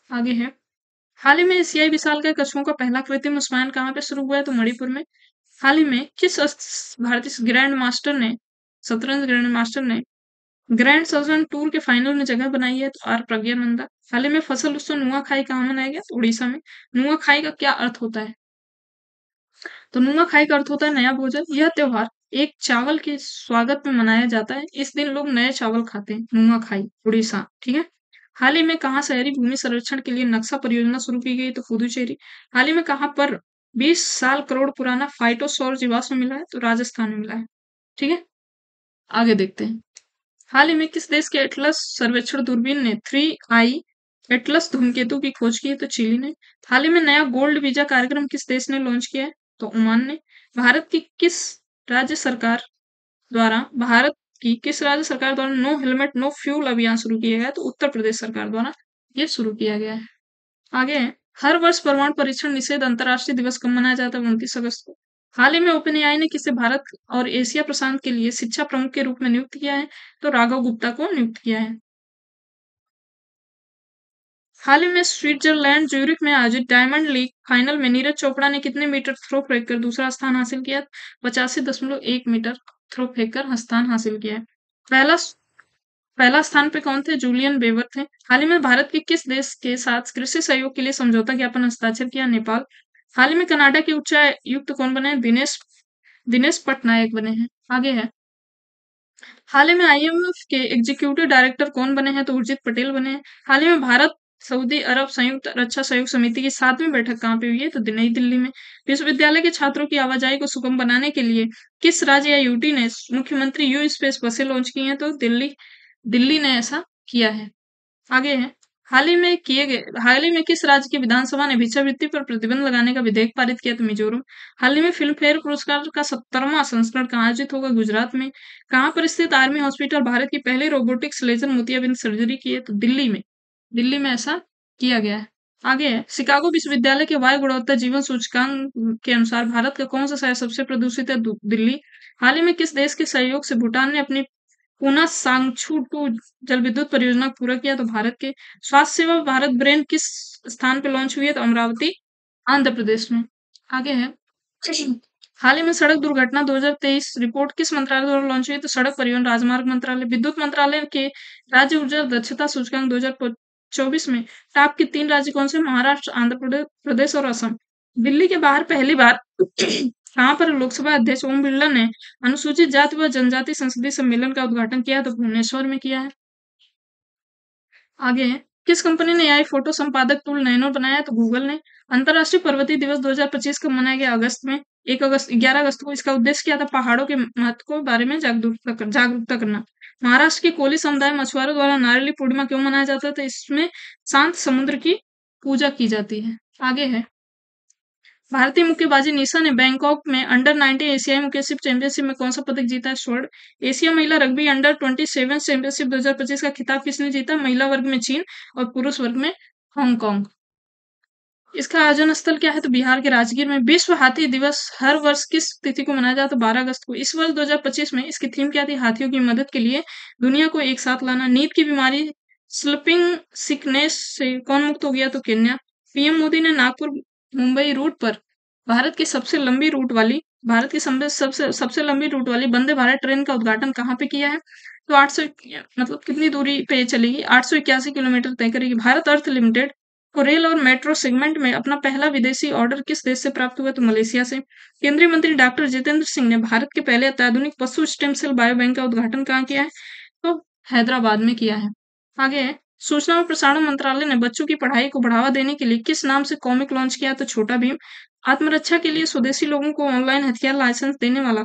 आगे है, हाल ही में एशियाई विशालकाय कछुओं का पहला कृत्रिम स्नान कहाँ पे शुरू हुआ है? तो मणिपुर में। हाल ही में किस भारतीय ग्रैंड मास्टर ने शतरंज ग्रैंड मास्टर ने ग्रैंड सलजन टूर के फाइनल में जगह बनाई है? तो आर प्रज्ञानंदा। हाल ही में फसल उत्सव नुआखाई कहाँ मनाया गया? तो उड़ीसा में। नुआखाई का क्या अर्थ होता है? तो नुआखाई का अर्थ होता है नया भोजन। यह त्योहार एक चावल के स्वागत में मनाया जाता है। इस दिन लोग नए चावल खाते हैं। नुआखाई उड़ीसा, ठीक है। हाल ही में कहाँ शहरी भूमि संरक्षण के लिए नक्शा परियोजना शुरू की गई? तो पुदुचेरी। हाल ही में कहाँ पर 20 साल करोड़ पुराना फाइटोसौर जीवाश्म मिला है? तो राजस्थान में मिला है। ठीक है, आगे देखते हैं। हाल ही में किस देश के एटलस सर्वेक्षण दूरबीन ने 3 आई एटलस धूमकेतु की खोज की है? तो चिली ने। हाल ही में नया गोल्ड वीजा कार्यक्रम किस देश ने लॉन्च किया है? तो ओमान ने। भारत की किस राज्य सरकार भारत की किस राज्य सरकार द्वारा नो हेलमेट नो फ्यूल अभियान शुरू किया गया है? तो उत्तर प्रदेश सरकार द्वारा ये शुरू किया गया है। आगे है, हर वर्ष परमाणु परीक्षण निषेध अंतर्राष्ट्रीय दिवस कब मनाया जाता है? 29 अगस्त को। हाल ही में ओपन एआई ने किसे भारत और एशिया प्रशांत के लिए शिक्षा प्रमुख के रूप में नियुक्त किया है? तो राघव गुप्ता को नियुक्त किया है। हाल ही में स्विट्जरलैंड ज्यूरिख में आयोजित डायमंड लीग फाइनल में नीरज चोपड़ा ने कितने मीटर थ्रो फेंक कर दूसरा स्थान हासिल किया? 85.1 मीटर थ्रो फेंक कर स्थान हासिल किया है। पहला पहला स्थान पे कौन थे? जूलियन बेवर थे। हाल ही में भारत के किस देश के साथ कृषि सहयोग के लिए समझौता ज्ञापन हस्ताक्षर किया? नेपाल। हाल ही में कनाडा के उच्चायुक्त कौन बने हैं? दिनेश दिनेश पटनायक बने हैं। आगे है, हाल ही में आईएमएफ के एग्जीक्यूटिव डायरेक्टर कौन बने हैं? तो उर्जित पटेल बने हैं। हाल ही में भारत सऊदी अरब संयुक्त रक्षा सहयोग समिति की 7वीं बैठक कहाँ पे हुई है? तो नई दिल्ली में। विश्वविद्यालय के छात्रों की आवाजाही को सुगम बनाने के लिए किस राज्य या यूटी ने मुख्यमंत्री यू स्पेस बसें लॉन्च की हैं? तो दिल्ली दिल्ली ने ऐसा किया है। आगे है, हाल ही में किस राज्य की विधानसभा ने भिक्षावृत्ति पर प्रतिबंध लगाने का विधेयक पारित किया? तो मिजोरम। हाल ही में फिल्म फेयर पुरस्कार का 70वां संस्करण कहाँ आयोजित होगा? गुजरात में। कहाँ पर स्थित आर्मी हॉस्पिटल भारत की पहली रोबोटिक्स लेजर मोतियाबिंद सर्जरी की है? तो दिल्ली में। दिल्ली में ऐसा किया गया है। आगे है, शिकागो विश्वविद्यालय के वायु गुणवत्ता जीवन सूचकांक के अनुसार भारत का कौन सा शहर सबसे प्रदूषित है? दिल्ली। हाल ही में किस देश के सहयोग से भूटान ने अपनी पूना सांगछू टू जल विद्युत परियोजना को पूरा किया? तो भारत के। स्वास्थ्य सेवा भारत ब्रेन किस स्थान पे लॉन्च हुई है? तो अमरावती, आंध्र प्रदेश में। आगे है, हाल ही में सड़क दुर्घटना 2023 रिपोर्ट किस मंत्रालय द्वारा लॉन्च हुई? तो सड़क परिवहन राजमार्ग मंत्रालय। विद्युत मंत्रालय के राज्य ऊर्जा दक्षता सूचकांक 2024 में टॉप के 3 राज्य कौन से? महाराष्ट्र, आंध्र प्रदेश और असम। दिल्ली के बाहर पहली बार कहाँ पर लोकसभा अध्यक्ष ओम बिरला ने अनुसूचित जाति व जनजाति संसदीय सम्मेलन का उद्घाटन किया? तो भुवनेश्वर में किया है। आगे है, किस कंपनी ने एआई फोटो संपादक टूल नैनो बनाया? तो गूगल ने। अंतर्राष्ट्रीय पर्वतीय दिवस 2025 कब मनाया गया? अगस्त में। 11 अगस्त को। इसका उद्देश्य क्या था? पहाड़ों के महत्व के बारे में जागरूकता करना। महाराष्ट्र के कोली समुदाय मछुआरों द्वारा नारियली पूर्णिमा क्यों मनाया जाता है? तो इसमें शांत समुद्र की पूजा की जाती है। आगे है, भारतीय मुक्केबाजी निशा ने बैंकॉक में अंडर-19 एशियाई मुक्केबाजी चैंपियनशिप में कौन सा पदक जीता है? स्वर्ण। एशिया महिला रग्बी अंडर-27 चैंपियनशिप 2025 का खिताब किसने जीता? महिला वर्ग में चीन और पुरुष वर्ग में हांगकांग। इसका आयोजन स्थल क्या है? तो बिहार के राजगीर में। विश्व हाथी दिवस हर वर्ष किस तिथि को मनाया जाता है? 12 अगस्त को। इस वर्ष 2025 में इसकी थीम क्या थी? हाथियों की मदद के लिए दुनिया को एक साथ लाना। नींद की बीमारी स्लीपिंग सिकनेस से कौन मुक्त हो गया? तो केन्या। पीएम मोदी ने नागपुर मुंबई रूट पर भारत की सबसे लंबी रूट वाली वंदे भारत ट्रेन का उद्घाटन कहाँ पे किया है? तो 800 मतलब कितनी दूरी पे चलेगी? 881 किलोमीटर तय करेगी। भारत अर्थ लिमिटेड को रेल और मेट्रो सेगमेंट में अपना पहला विदेशी ऑर्डर किस देश से प्राप्त हुआ? तो मलेशिया से। केंद्रीय मंत्री डॉक्टर जितेंद्र सिंह ने भारत के पहले अत्याधुनिक पशु स्टेम सेल बायो बैंक का उद्घाटन कहाँ किया है? तो हैदराबाद में किया है। आगे है, सूचना और प्रसारण मंत्रालय ने बच्चों की पढ़ाई को बढ़ावा देने के लिए किस नाम से कॉमिक लॉन्च किया? तो छोटा भीम। आत्मरक्षा के लिए स्वदेशी लोगों को ऑनलाइन हथियार लाइसेंस देने वाला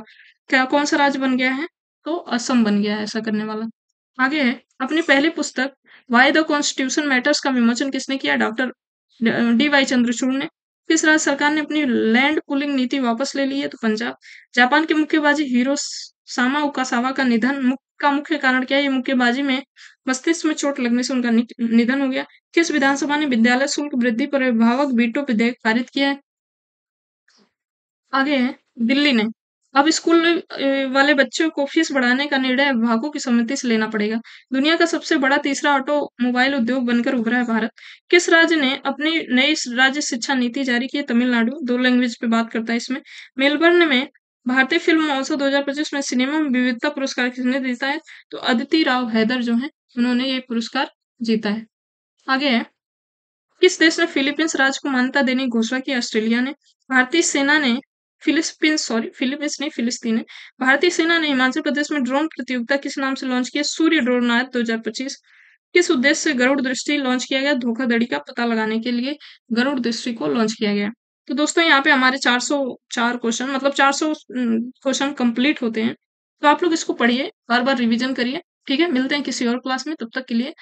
क्या कौन सा राज्य बन गया है? तो असम बन गया है ऐसा करने वाला। आगे है, अपनी पहली पुस्तक वाई द कॉन्स्टिट्यूशन मैटर्स का विमोचन किसने किया? डॉक्टर डी वाई चंद्रचूड़ ने। किस राज्य सरकार ने अपनी लैंड पूलिंग नीति वापस ले ली है? तो पंजाब। जापान के मुक्केबाजी हीरो सामा ओकासावा का का मुख्य कारण क्या है? ये मुक्केबाजी में मस्तिष्क में चोट लगने से उनका निधन हो गया। किस विधानसभा ने विद्यालय शुल्क वृद्धि पर अभिभावक वीटो विधेयक पारित किया है? आगे है, दिल्ली ने। अब स्कूल वाले बच्चों को फीस बढ़ाने का निर्णय अभिभावकों की सम्मति से लेना पड़ेगा। दुनिया का सबसे बड़ा तीसरा ऑटोमोबाइल उद्योग बनकर उभरा है भारत। किस राज्य ने अपनी नई राज्य शिक्षा नीति जारी की है? तमिलनाडु। 2 लैंग्वेज पे बात करता है इसमें। मेलबर्न में भारतीय फिल्म महोत्सव 2025 में सिनेमा में विविधता पुरस्कार किसने जीता है? तो अदिति राव हैदर जो है उन्होंने ये पुरस्कार जीता है। आगे है, किस देश ने फिलीपींस राज्य को मान्यता देने की घोषणा की? ऑस्ट्रेलिया ने। भारतीय सेना ने फिलीपींस नहीं फिलिस्तीन है। भारतीय सेना ने हिमाचल प्रदेश में ड्रोन प्रतियोगिता किस नाम से लॉन्च किया? सूर्य ड्रोन आयत 2025। किस उद्देश्य से गरुड़ दृष्टि लॉन्च किया गया? धोखाधड़ी का पता लगाने के लिए गरुड़ दृष्टि को लॉन्च किया गया। तो दोस्तों यहाँ पे हमारे 404 क्वेश्चन मतलब 400 क्वेश्चन कंप्लीट होते हैं। तो आप लोग इसको पढ़िए, बार-बार रिवीजन करिए, ठीक है? मिलते हैं किसी और क्लास में, तब तक के लिए